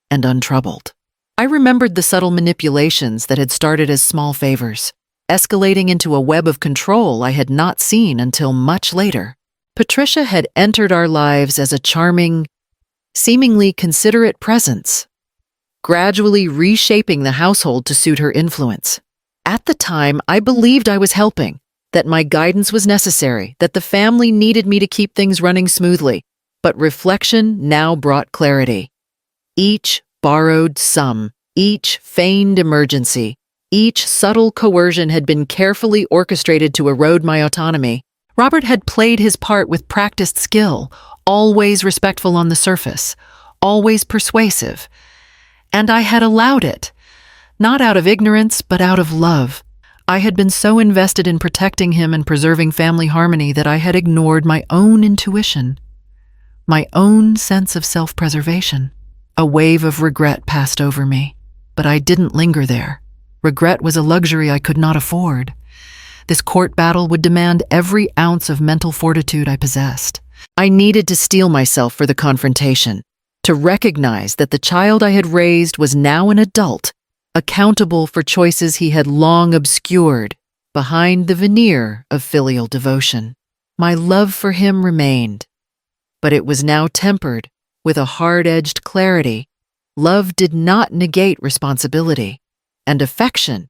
and untroubled. I remembered the subtle manipulations that had started as small favors, escalating into a web of control I had not seen until much later. Patricia had entered our lives as a charming, seemingly considerate presence, gradually reshaping the household to suit her influence. At the time, I believed I was helping, that my guidance was necessary, that the family needed me to keep things running smoothly. But reflection now brought clarity. Each borrowed sum, each feigned emergency, each subtle coercion had been carefully orchestrated to erode my autonomy. Robert had played his part with practiced skill, always respectful on the surface, always persuasive. And I had allowed it, not out of ignorance, but out of love. I had been so invested in protecting him and preserving family harmony that I had ignored my own intuition, my own sense of self-preservation. A wave of regret passed over me, but I didn't linger there. Regret was a luxury I could not afford. This court battle would demand every ounce of mental fortitude I possessed. I needed to steel myself for the confrontation, to recognize that the child I had raised was now an adult, accountable for choices he had long obscured behind the veneer of filial devotion. My love for him remained, but it was now tempered with a hard-edged clarity. Love did not negate responsibility, and affection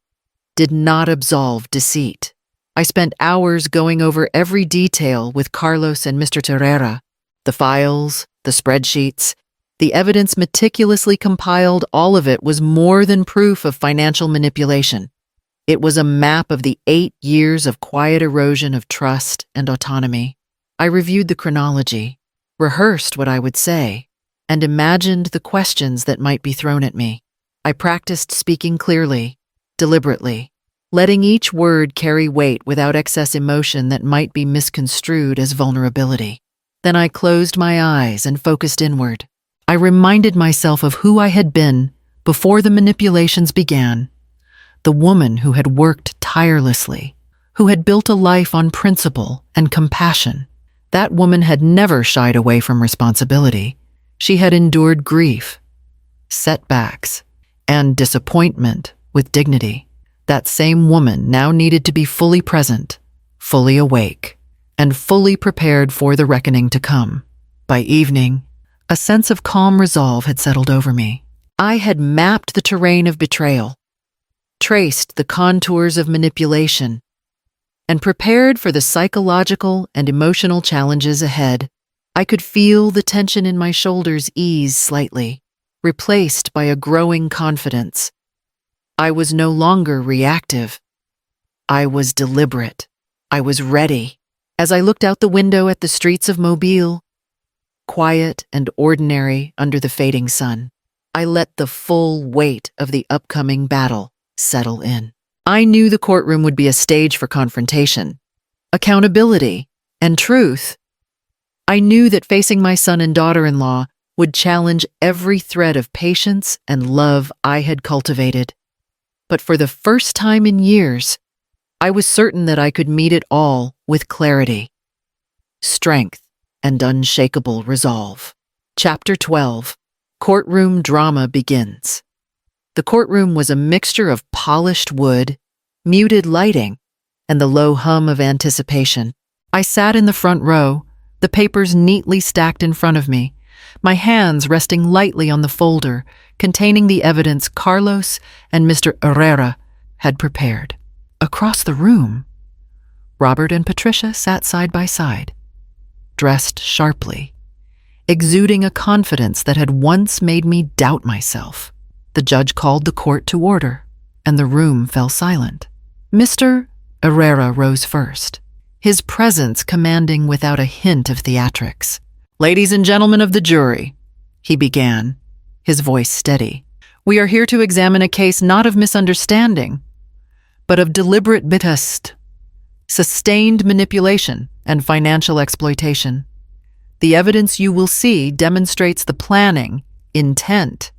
did not absolve deceit. I spent hours going over every detail with Carlos and Mr. Herrera, the files, the spreadsheets, the evidence meticulously compiled. All of it was more than proof of financial manipulation. It was a map of the 8 years of quiet erosion of trust and autonomy. I reviewed the chronology, rehearsed what I would say, and imagined the questions that might be thrown at me. I practiced speaking clearly, deliberately, letting each word carry weight without excess emotion that might be misconstrued as vulnerability. Then I closed my eyes and focused inward. I reminded myself of who I had been before the manipulations began, the woman who had worked tirelessly, who had built a life on principle and compassion. That woman had never shied away from responsibility. She had endured grief, setbacks, and disappointment with dignity. That same woman now needed to be fully present, fully awake, and fully prepared for the reckoning to come. By evening, A sense of calm resolve had settled over me. I had mapped the terrain of betrayal, traced the contours of manipulation, and prepared for the psychological and emotional challenges ahead. I could feel the tension in my shoulders ease slightly, replaced by a growing confidence. I was no longer reactive. I was deliberate. I was ready. As I looked out the window at the streets of Mobile, quiet and ordinary under the fading sun, I let the full weight of the upcoming battle settle in. I knew the courtroom would be a stage for confrontation, accountability, and truth. I knew that facing my son and daughter-in-law would challenge every thread of patience and love I had cultivated. But for the first time in years, I was certain that I could meet it all with clarity, strength, and unshakable resolve. Chapter 12. Courtroom Drama Begins. The courtroom was a mixture of polished wood, muted lighting, and the low hum of anticipation. I sat in the front row, the papers neatly stacked in front of me, my hands resting lightly on the folder containing the evidence Carlos and Mr. Herrera had prepared. Across the room, Robert and Patricia sat side by side, dressed sharply, exuding a confidence that had once made me doubt myself. The judge called the court to order, and the room fell silent. Mr. Herrera rose first, his presence commanding without a hint of theatrics. "Ladies and gentlemen of the jury," he began, his voice steady, "we are here to examine a case not of misunderstanding, but of deliberate betrayal, sustained manipulation, and financial exploitation. The evidence you will see demonstrates the planning, intent,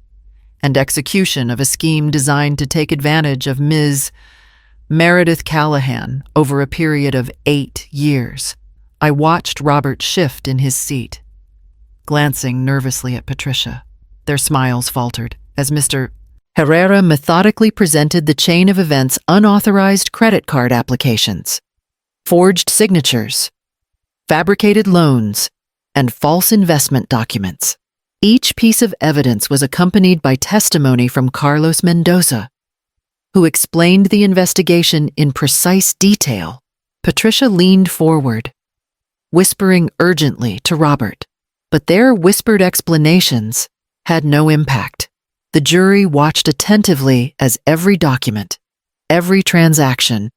and execution of a scheme designed to take advantage of Ms. Meredith Callahan over a period of 8 years. I watched Robert shift in his seat, glancing nervously at Patricia. Their smiles faltered as Mr. Herrera methodically presented the chain of events: unauthorized credit card applications, forged signatures, fabricated loans, and false investment documents. Each piece of evidence was accompanied by testimony from Carlos Mendoza, who explained the investigation in precise detail. Patricia leaned forward, whispering urgently to Robert, but their whispered explanations had no impact. The jury watched attentively as every document, every transaction,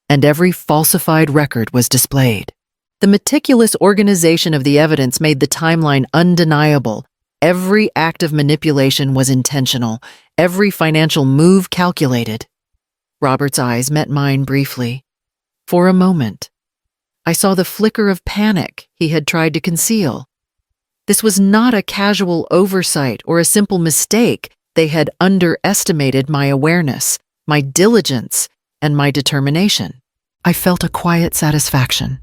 and every falsified record was displayed. The meticulous organization of the evidence made the timeline undeniable. Every act of manipulation was intentional, every financial move calculated. Robert's eyes met mine briefly. For a moment, I saw the flicker of panic he had tried to conceal. This was not a casual oversight or a simple mistake. They had underestimated my awareness, my diligence, and my determination. I felt a quiet satisfaction,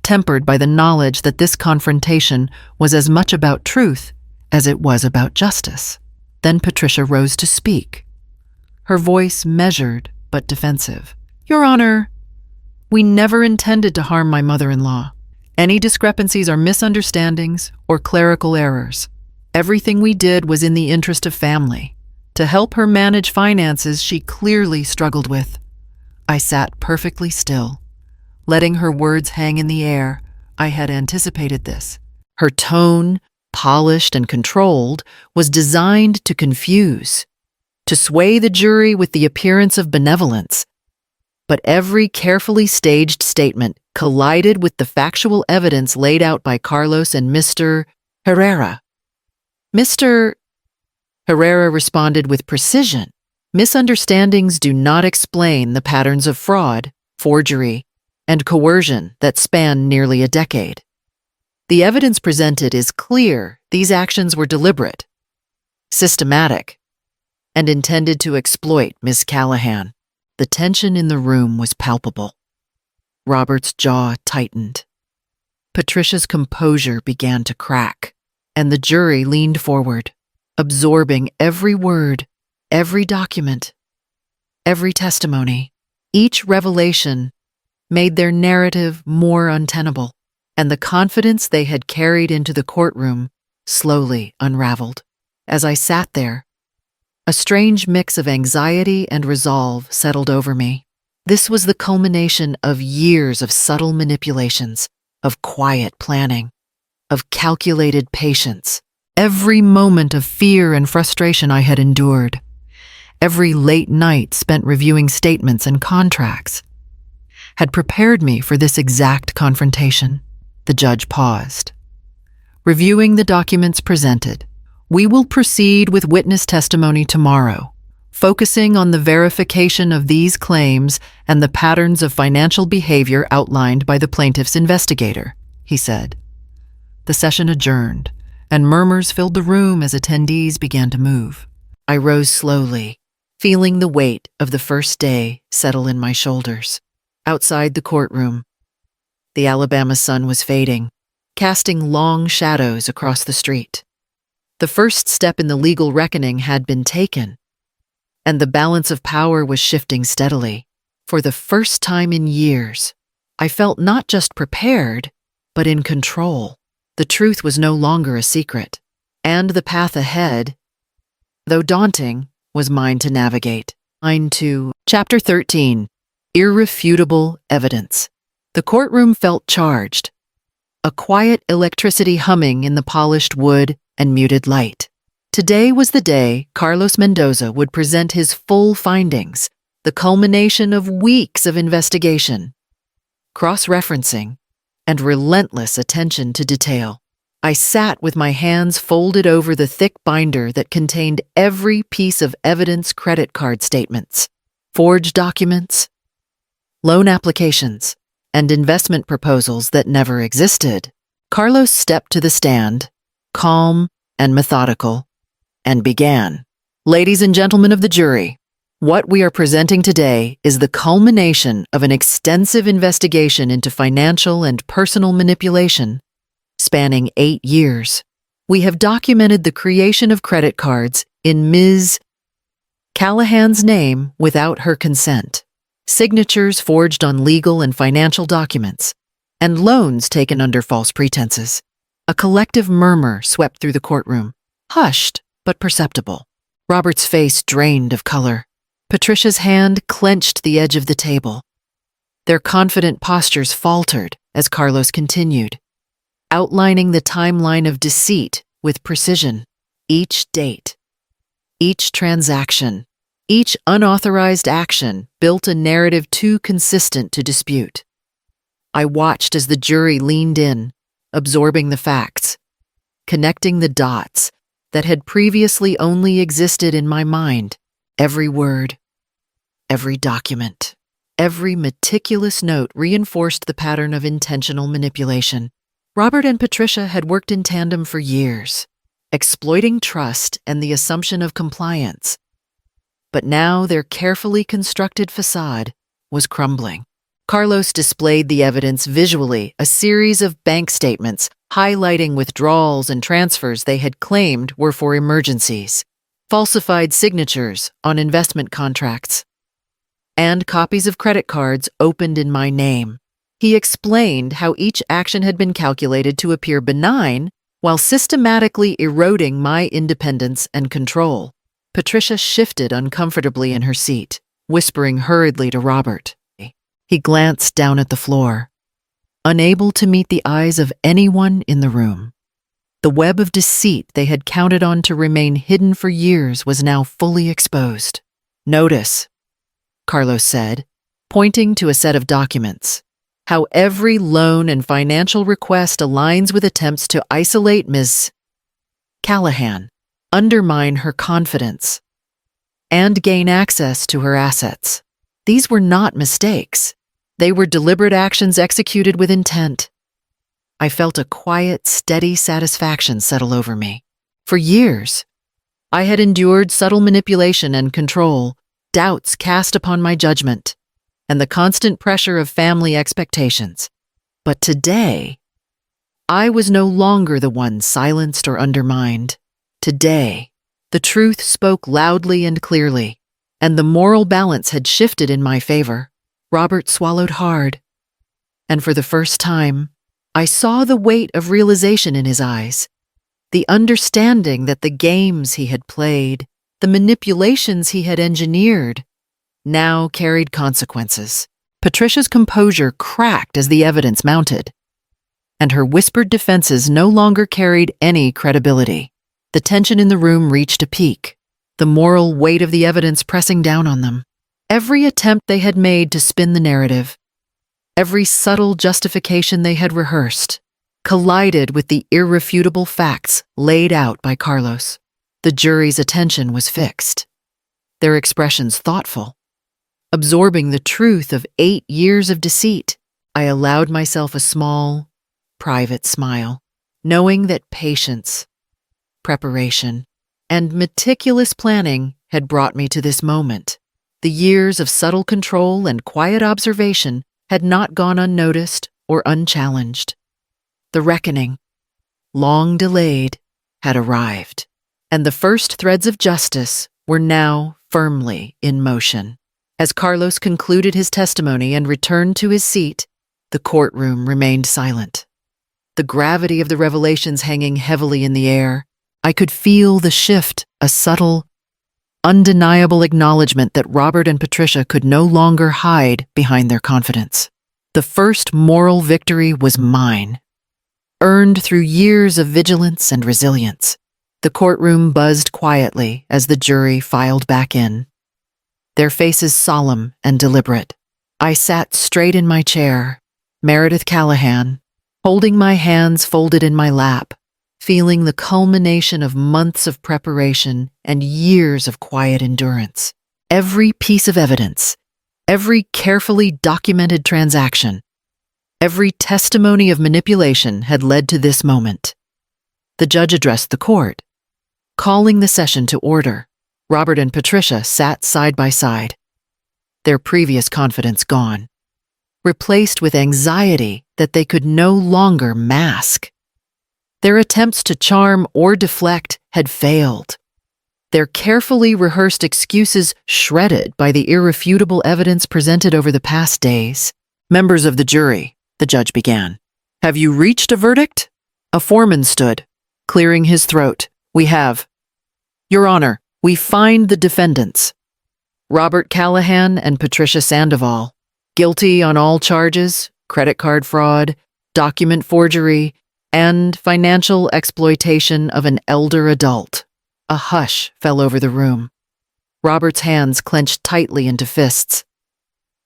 tempered by the knowledge that this confrontation was as much about truth as it was about justice. Then Patricia rose to speak, her voice measured but defensive. "Your Honor, we never intended to harm my mother-in-law. Any discrepancies are misunderstandings or clerical errors. Everything we did was in the interest of family, to help her manage finances she clearly struggled with." I sat perfectly still, letting her words hang in the air. I had anticipated this. Her tone, polished and controlled, was designed to confuse, to sway the jury with the appearance of benevolence. But every carefully staged statement collided with the factual evidence laid out by Carlos and Mr. Herrera. Mr. Herrera responded with precision. "Misunderstandings do not explain the patterns of fraud, forgery, and coercion that span nearly a decade. The evidence presented is clear. These actions were deliberate, systematic, and intended to exploit Miss Callahan." The tension in the room was palpable. Robert's jaw tightened. Patricia's composure began to crack, and the jury leaned forward, absorbing every word, every document, every testimony. Each revelation made their narrative more untenable, and the confidence they had carried into the courtroom slowly unraveled. As I sat there, a strange mix of anxiety and resolve settled over me. This was the culmination of years of subtle manipulations, of quiet planning, of calculated patience. Every moment of fear and frustration I had endured, every late night spent reviewing statements and contracts, had prepared me for this exact confrontation. The judge paused. Reviewing the documents presented, we will proceed with witness testimony tomorrow, focusing on the verification of these claims and the patterns of financial behavior outlined by the plaintiff's investigator, he said. The session adjourned, and murmurs filled the room as attendees began to move. I rose slowly, feeling the weight of the first day settle in my shoulders. Outside the courtroom, the Alabama sun was fading, casting long shadows across the street. The first step in the legal reckoning had been taken, and the balance of power was shifting steadily. For the first time in years, I felt not just prepared, but in control. The truth was no longer a secret, and the path ahead, though daunting, was mine to navigate. Chapter 13. Irrefutable Evidence. The courtroom felt charged, a quiet electricity humming in the polished wood and muted light. Today was the day Carlos Mendoza would present his full findings, the culmination of weeks of investigation, cross-referencing, and relentless attention to detail. I sat with my hands folded over the thick binder that contained every piece of evidence: credit card statements, forged documents, loan applications, and investment proposals that never existed. Carlos stepped to the stand, calm and methodical, and began. Ladies and gentlemen of the jury, what we are presenting today is the culmination of an extensive investigation into financial and personal manipulation spanning 8 years. We have documented the creation of credit cards in Ms. Callahan's name without her consent, signatures forged on legal and financial documents, and loans taken under false pretenses. A collective murmur swept through the courtroom, hushed but perceptible. Robert's face drained of color. Patricia's hand clenched the edge of the table. Their confident postures faltered as Carlos continued, outlining the timeline of deceit with precision. Each date, each transaction, each unauthorized action built a narrative too consistent to dispute. I watched as the jury leaned in, absorbing the facts, connecting the dots that had previously only existed in my mind. Every word, every document, every meticulous note reinforced the pattern of intentional manipulation. Robert and Patricia had worked in tandem for years, exploiting trust and the assumption of compliance. But now their carefully constructed facade was crumbling. Carlos displayed the evidence visually, a series of bank statements highlighting withdrawals and transfers they had claimed were for emergencies, falsified signatures on investment contracts, and copies of credit cards opened in my name. He explained how each action had been calculated to appear benign while systematically eroding my independence and control. Patricia shifted uncomfortably in her seat, whispering hurriedly to Robert. He glanced down at the floor, unable to meet the eyes of anyone in the room. The web of deceit they had counted on to remain hidden for years was now fully exposed. Notice, Carlos said, pointing to a set of documents, how every loan and financial request aligns with attempts to isolate Ms. Callahan, undermine her confidence, and gain access to her assets. These were not mistakes. They were deliberate actions executed with intent. I felt a quiet, steady satisfaction settle over me. For years, I had endured subtle manipulation and control, doubts cast upon my judgment, and the constant pressure of family expectations. But today, I was no longer the one silenced or undermined. Today, the truth spoke loudly and clearly, and the moral balance had shifted in my favor. Robert swallowed hard, and for the first time, I saw the weight of realization in his eyes. the understanding that the games he had played, the manipulations he had engineered, now carried consequences. Patricia's composure cracked as the evidence mounted, and her whispered defenses no longer carried any credibility. The tension in the room reached a peak, the moral weight of the evidence pressing down on them. Every attempt they had made to spin the narrative, every subtle justification they had rehearsed, collided with the irrefutable facts laid out by Carlos. The jury's attention was fixed, their expressions thoughtful, absorbing the truth of 8 years of deceit. I allowed myself a small, private smile, knowing that patience, preparation, and meticulous planning had brought me to this moment. The years of subtle control and quiet observation had not gone unnoticed or unchallenged. The reckoning, long delayed, had arrived, and the first threads of justice were now firmly in motion. As Carlos concluded his testimony and returned to his seat, the courtroom remained silent. The gravity of the revelations hanging heavily in the air, I could feel the shift, a subtle, undeniable acknowledgement that Robert and Patricia could no longer hide behind their confidence. The first moral victory was mine, earned through years of vigilance and resilience. The courtroom buzzed quietly as the jury filed back in, their faces solemn and deliberate. I sat straight in my chair, Meredith Callahan, holding my hands folded in my lap, feeling the culmination of months of preparation and years of quiet endurance. Every piece of evidence, every carefully documented transaction, every testimony of manipulation had led to this moment. The judge addressed the court, calling the session to order. Robert and Patricia sat side by side, their previous confidence gone, replaced with anxiety that they could no longer mask. Their attempts to charm or deflect had failed, their carefully rehearsed excuses shredded by the irrefutable evidence presented over the past days. "Members of the jury," the judge began, "have you reached a verdict?" A foreman stood, clearing his throat. "We have. Your Honor, we find the defendants, Robert Callahan and Patricia Sandoval, guilty on all charges, credit card fraud, document forgery, and financial exploitation of an elder adult." A hush fell over the room. Robert's hands clenched tightly into fists,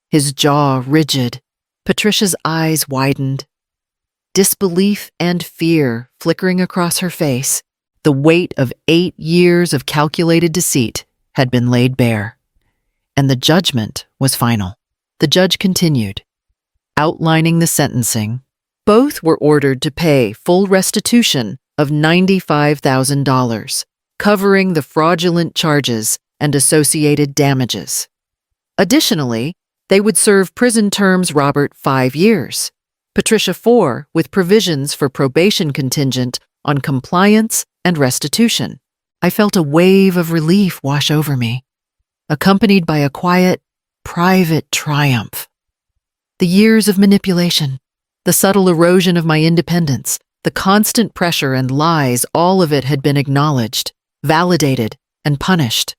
his jaw rigid. Patricia's eyes widened, disbelief and fear flickering across her face. The weight of 8 years of calculated deceit had been laid bare, and the judgment was final. The judge continued, outlining the sentencing. Both were ordered to pay full restitution of $95,000, covering the fraudulent charges and associated damages. Additionally, they would serve prison terms: Robert 5 years, Patricia 4, with provisions for probation contingent on compliance and restitution. I felt a wave of relief wash over me, accompanied by a quiet, private triumph. The years of manipulation, the subtle erosion of my independence, the constant pressure and lies, all of it had been acknowledged, validated, and punished.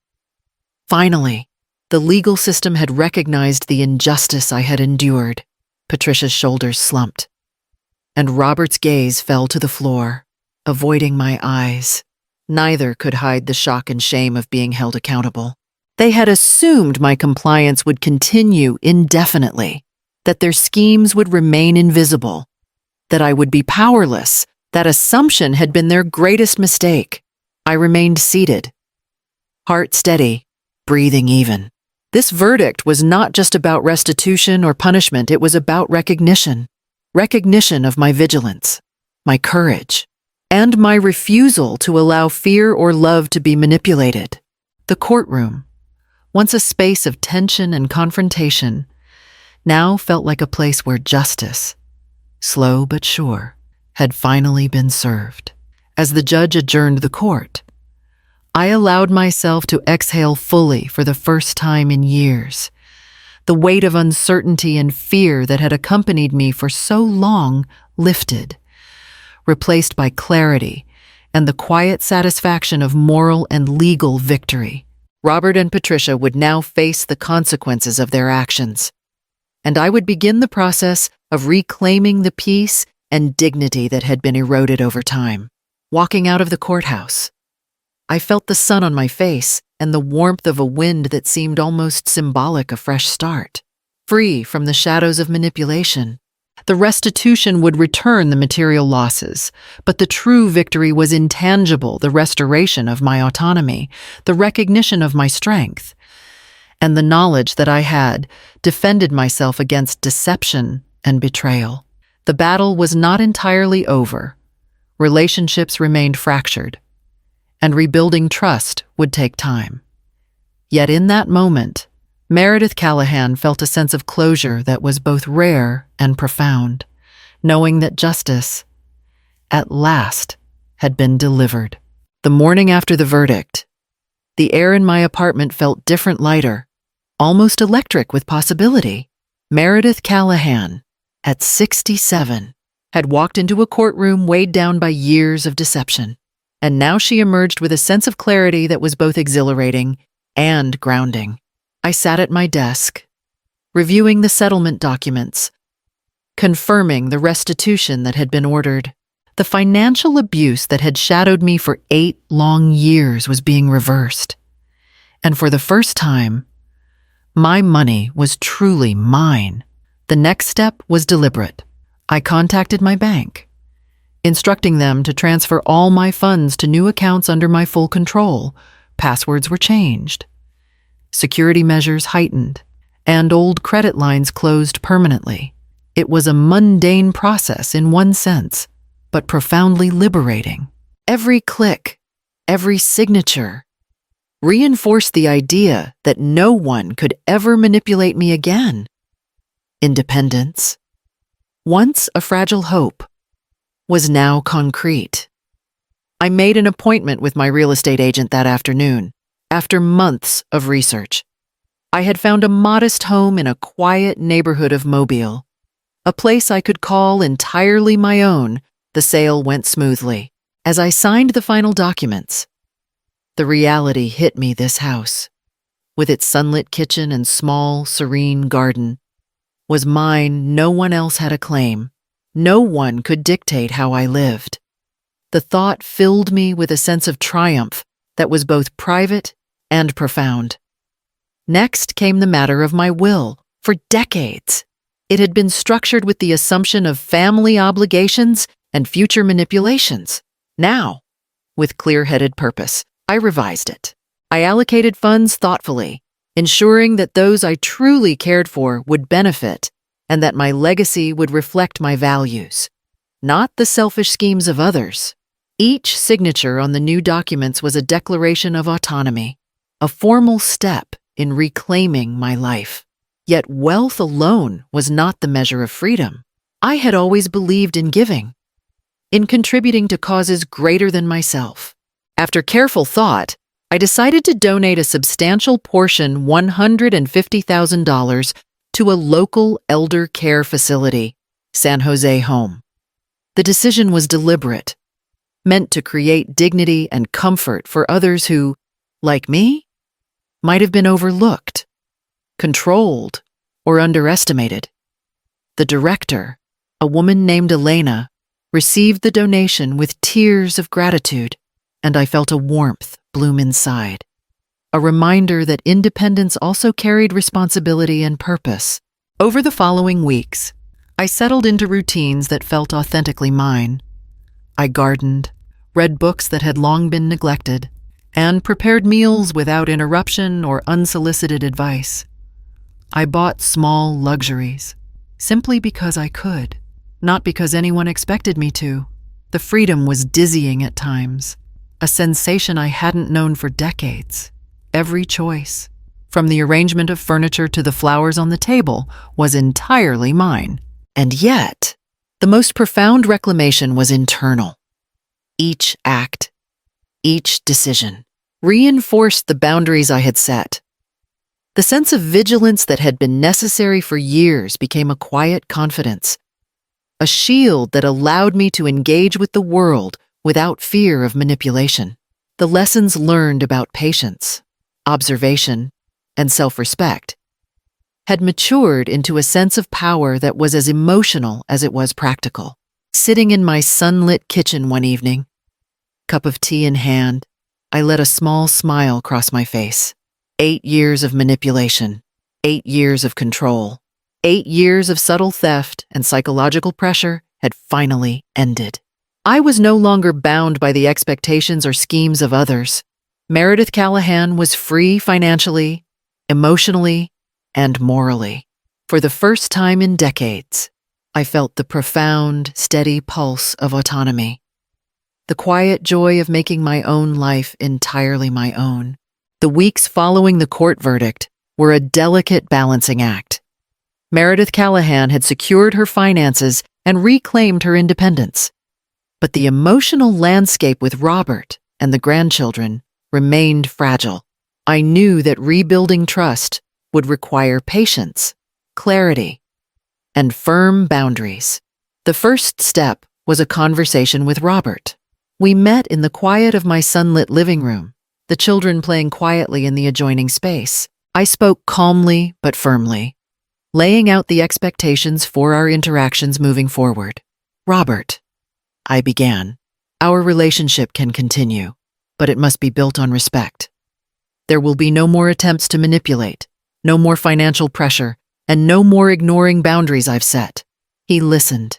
Finally, the legal system had recognized the injustice I had endured. Patricia's shoulders slumped, and Robert's gaze fell to the floor, avoiding my eyes. Neither could hide the shock and shame of being held accountable. They had assumed my compliance would continue indefinitely, that their schemes would remain invisible, that I would be powerless. That assumption had been their greatest mistake. I remained seated, heart steady, breathing even. This verdict was not just about restitution or punishment, it was about recognition. Recognition of my vigilance, my courage, and my refusal to allow fear or love to be manipulated. The courtroom, once a space of tension and confrontation, now felt like a place where justice, slow but sure, had finally been served. As the judge adjourned the court, I allowed myself to exhale fully for the first time in years. The weight of uncertainty and fear that had accompanied me for so long lifted, replaced by clarity and the quiet satisfaction of moral and legal victory. Robert and Patricia would now face the consequences of their actions, and I would begin the process of reclaiming the peace and dignity that had been eroded over time. Walking out of the courthouse, I felt the sun on my face and the warmth of a wind that seemed almost symbolic of fresh start. Free from the shadows of manipulation, the restitution would return the material losses, but the true victory was intangible: the restoration of my autonomy, the recognition of my strength, and the knowledge that I had defended myself against deception and betrayal. The battle was not entirely over. Relationships remained fractured, and rebuilding trust would take time. Yet in that moment, Meredith Callahan felt a sense of closure that was both rare and profound, knowing that justice, at last, had been delivered. The morning after the verdict, the air in my apartment felt different, lighter, almost electric with possibility. Meredith Callahan, at 67, had walked into a courtroom weighed down by years of deception, and now she emerged with a sense of clarity that was both exhilarating and grounding. I sat at my desk, reviewing the settlement documents, confirming the restitution that had been ordered. The financial abuse that had shadowed me for 8 long years was being reversed, and for the first time, my money was truly mine. The next step was deliberate. I contacted my bank, instructing them to transfer all my funds to new accounts under my full control. Passwords were changed, security measures heightened, and old credit lines closed permanently. It was a mundane process in one sense, but profoundly liberating. Every click, every signature, reinforced the idea that no one could ever manipulate me again. Independence, once a fragile hope, was now concrete. I made an appointment with my real estate agent that afternoon. After months of research, I had found a modest home in a quiet neighborhood of Mobile, a place I could call entirely my own. The sale went smoothly. As I signed the final documents, the reality hit me: this house, with its sunlit kitchen and small, serene garden, was mine. No one else had a claim. No one could dictate how I lived. The thought filled me with a sense of triumph that was both private and profound. Next came the matter of my will. For decades, it had been structured with the assumption of family obligations and future manipulations. Now, with clear-headed purpose, I revised it. I allocated funds thoughtfully, ensuring that those I truly cared for would benefit and that my legacy would reflect my values, not the selfish schemes of others. Each signature on the new documents was a declaration of autonomy, a formal step in reclaiming my life. Yet wealth alone was not the measure of freedom. I had always believed in giving, in contributing to causes greater than myself. After careful thought, I decided to donate a substantial portion, $150,000, to a local elder care facility, San Jose Home. The decision was deliberate, meant to create dignity and comfort for others who, like me, might have been overlooked, controlled, or underestimated. The director, a woman named Elena, received the donation with tears of gratitude, and I felt a warmth bloom inside, a reminder that independence also carried responsibility and purpose. Over the following weeks, I settled into routines that felt authentically mine. I gardened, read books that had long been neglected, and prepared meals without interruption or unsolicited advice. I bought small luxuries, simply because I could, not because anyone expected me to. The freedom was dizzying at times, a sensation I hadn't known for decades. Every choice, from the arrangement of furniture to the flowers on the table, was entirely mine. And yet, the most profound reclamation was internal. Each act, each decision, reinforced the boundaries I had set. The sense of vigilance that had been necessary for years became a quiet confidence, a shield that allowed me to engage with the world without fear of manipulation. The lessons learned about patience, observation, and self-respect had matured into a sense of power that was as emotional as it was practical. Sitting in my sunlit kitchen one evening, cup of tea in hand, I let a small smile cross my face. 8 years of manipulation, 8 years of control, 8 years of subtle theft and psychological pressure had finally ended. I was no longer bound by the expectations or schemes of others. Meredith Callahan was free financially, emotionally, and morally. For the first time in decades, I felt the profound, steady pulse of autonomy, the quiet joy of making my own life entirely my own. The weeks following the court verdict were a delicate balancing act. Meredith Callahan had secured her finances and reclaimed her independence. But the emotional landscape with Robert and the grandchildren remained fragile. I knew that rebuilding trust would require patience, clarity, and firm boundaries. The first step was a conversation with Robert. We met in the quiet of my sunlit living room, the children playing quietly in the adjoining space. I spoke calmly but firmly, laying out the expectations for our interactions moving forward. Robert, I began, our relationship can continue, but it must be built on respect. There will be no more attempts to manipulate, no more financial pressure, and no more ignoring boundaries I've set. He listened,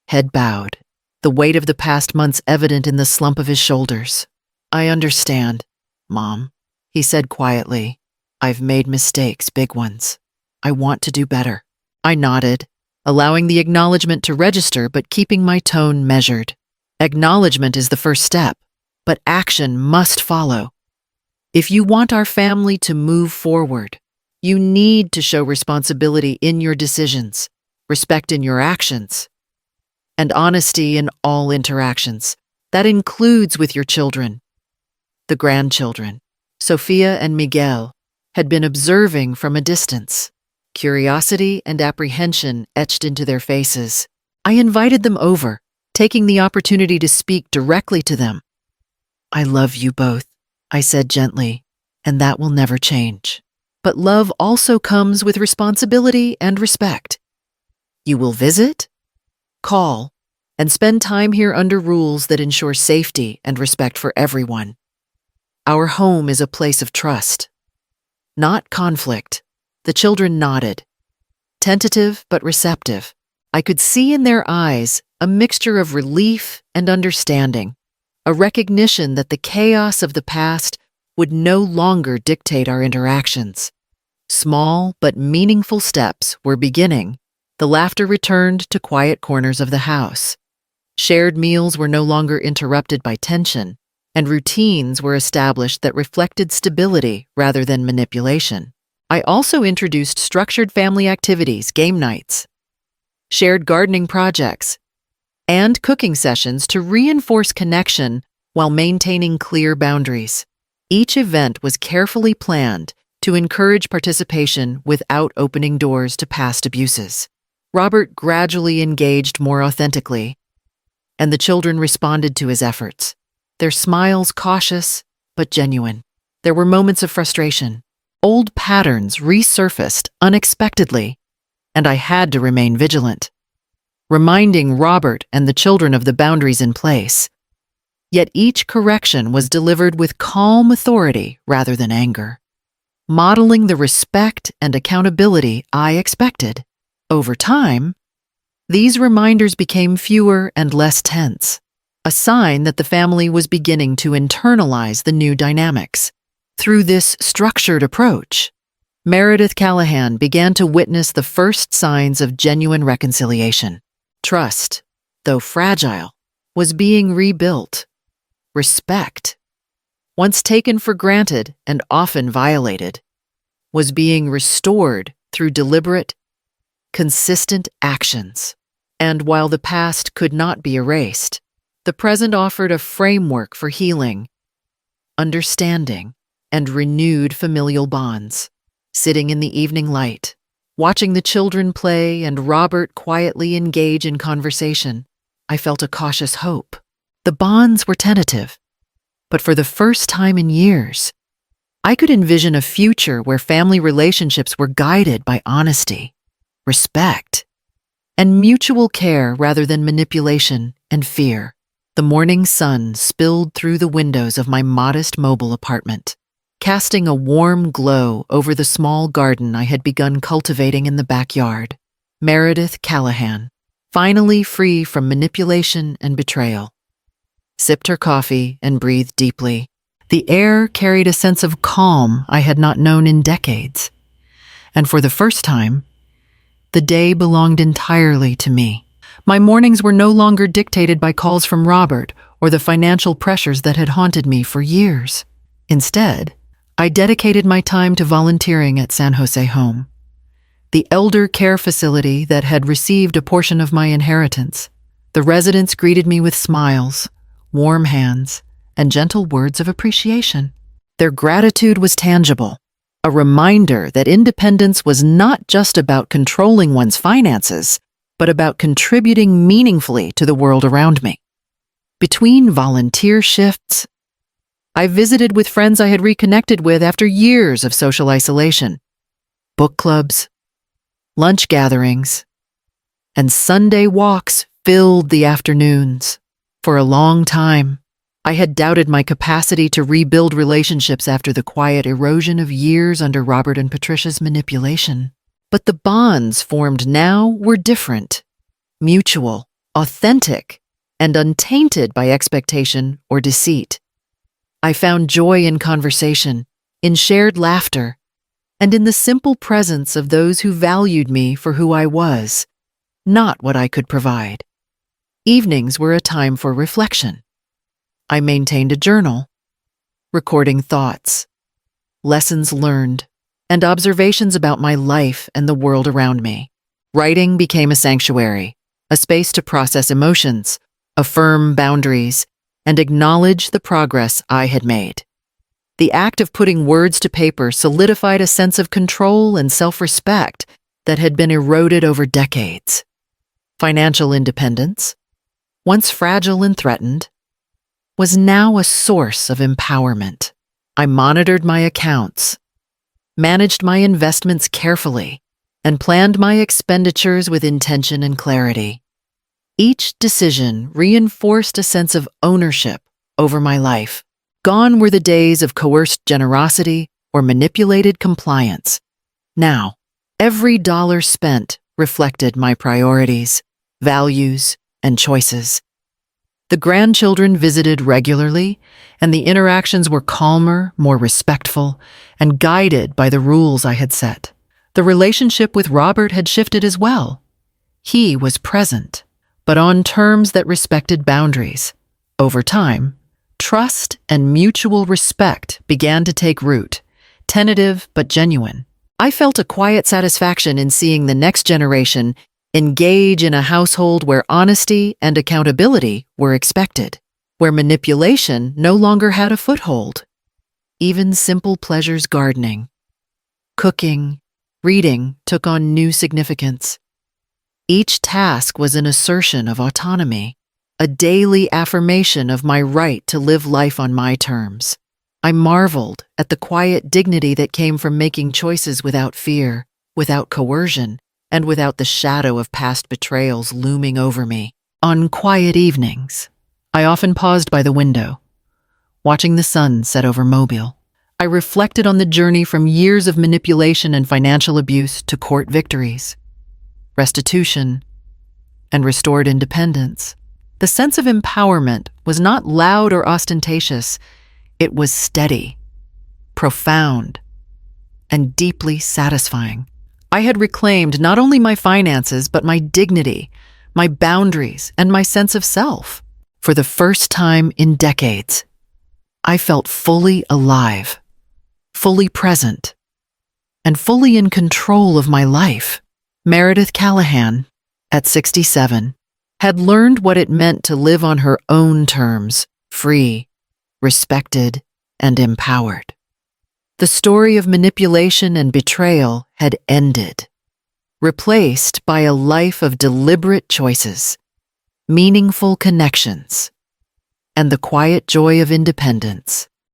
head bowed, the weight of the past months evident in the slump of his shoulders. I understand, Mom, he said quietly. I've made mistakes, big ones. I want to do better. I nodded, allowing the acknowledgement to register but keeping my tone measured. Acknowledgement is the first step, but action must follow. If you want our family to move forward, you need to show responsibility in your decisions, respect in your actions, and honesty in all interactions. That includes with your children. The grandchildren, Sophia and Miguel, had been observing from a distance. Curiosity and apprehension etched into their faces. I invited them over, taking the opportunity to speak directly to them. I love you both, I said gently, and that will never change. But love also comes with responsibility and respect. You will visit, call, and spend time here under rules that ensure safety and respect for everyone. Our home is a place of trust, not conflict. The children nodded, tentative but receptive. I could see in their eyes a mixture of relief and understanding, a recognition that the chaos of the past would no longer dictate our interactions. Small but meaningful steps were beginning. The laughter returned to quiet corners of the house. Shared meals were no longer interrupted by tension, and routines were established that reflected stability rather than manipulation. I also introduced structured family activities, game nights, shared gardening projects, and cooking sessions to reinforce connection while maintaining clear boundaries. Each event was carefully planned to encourage participation without opening doors to past abuses. Robert gradually engaged more authentically, and the children responded to his efforts, their smiles cautious but genuine. There were moments of frustration. Old patterns resurfaced unexpectedly, and I had to remain vigilant, reminding Robert and the children of the boundaries in place. Yet each correction was delivered with calm authority rather than anger, modeling the respect and accountability I expected. Over time, these reminders became fewer and less tense, a sign that the family was beginning to internalize the new dynamics. Through this structured approach, Meredith Callahan began to witness the first signs of genuine reconciliation. Trust, though fragile, was being rebuilt. Respect, once taken for granted and often violated, was being restored through deliberate, consistent actions. And while the past could not be erased, the present offered a framework for healing, understanding, and renewed familial bonds. Sitting in the evening light, watching the children play and Robert quietly engage in conversation, I felt a cautious hope. The bonds were tentative, but for the first time in years, I could envision a future where family relationships were guided by honesty, respect, and mutual care rather than manipulation and fear. The morning sun spilled through the windows of my modest mobile apartment, casting a warm glow over the small garden I had begun cultivating in the backyard. Meredith Callahan, finally free from manipulation and betrayal, sipped her coffee and breathed deeply. The air carried a sense of calm I had not known in decades, and for the first time, the day belonged entirely to me. My mornings were no longer dictated by calls from Robert or the financial pressures that had haunted me for years. Instead, I dedicated my time to volunteering at San Jose Home, the elder care facility that had received a portion of my inheritance. The residents greeted me with smiles, warm hands, and gentle words of appreciation. Their gratitude was tangible, a reminder that independence was not just about controlling one's finances, but about contributing meaningfully to the world around me. Between volunteer shifts, I visited with friends I had reconnected with after years of social isolation, book clubs, lunch gatherings, and Sunday walks filled the afternoons. For a long time, I had doubted my capacity to rebuild relationships after the quiet erosion of years under Robert and Patricia's manipulation. But the bonds formed now were different, mutual, authentic, and untainted by expectation or deceit. I found joy in conversation, in shared laughter, and in the simple presence of those who valued me for who I was, not what I could provide. Evenings were a time for reflection. I maintained a journal, recording thoughts, lessons learned, and observations about my life and the world around me. Writing became a sanctuary, a space to process emotions, affirm boundaries, and acknowledge the progress I had made. The act of putting words to paper solidified a sense of control and self-respect that had been eroded over decades. Financial independence, once fragile and threatened, was now a source of empowerment. I monitored my accounts, managed my investments carefully, and planned my expenditures with intention and clarity. Each decision reinforced a sense of ownership over my life. Gone were the days of coerced generosity or manipulated compliance. Now, every dollar spent reflected my priorities, values, and choices. The grandchildren visited regularly, and the interactions were calmer, more respectful, and guided by the rules I had set. The relationship with Robert had shifted as well. He was present, but on terms that respected boundaries. Over time, trust and mutual respect began to take root, tentative but genuine. I felt a quiet satisfaction in seeing the next generation engage in a household where honesty and accountability were expected, where manipulation no longer had a foothold. Even simple pleasures, gardening, cooking, reading, took on new significance. Each task was an assertion of autonomy, a daily affirmation of my right to live life on my terms. I marveled at the quiet dignity that came from making choices without fear, without coercion, and without the shadow of past betrayals looming over me. On quiet evenings, I often paused by the window, watching the sun set over Mobile. I reflected on the journey from years of manipulation and financial abuse to court victories, restitution, and restored independence. The sense of empowerment was not loud or ostentatious. It was steady, profound, and deeply satisfying. I had reclaimed not only my finances, but my dignity, my boundaries, and my sense of self. For the first time in decades, I felt fully alive, fully present, and fully in control of my life. Meredith Callahan, at 67, had learned what it meant to live on her own terms, free, respected, and empowered. The story of manipulation and betrayal had ended, replaced by a life of deliberate choices, meaningful connections, and the quiet joy of independence.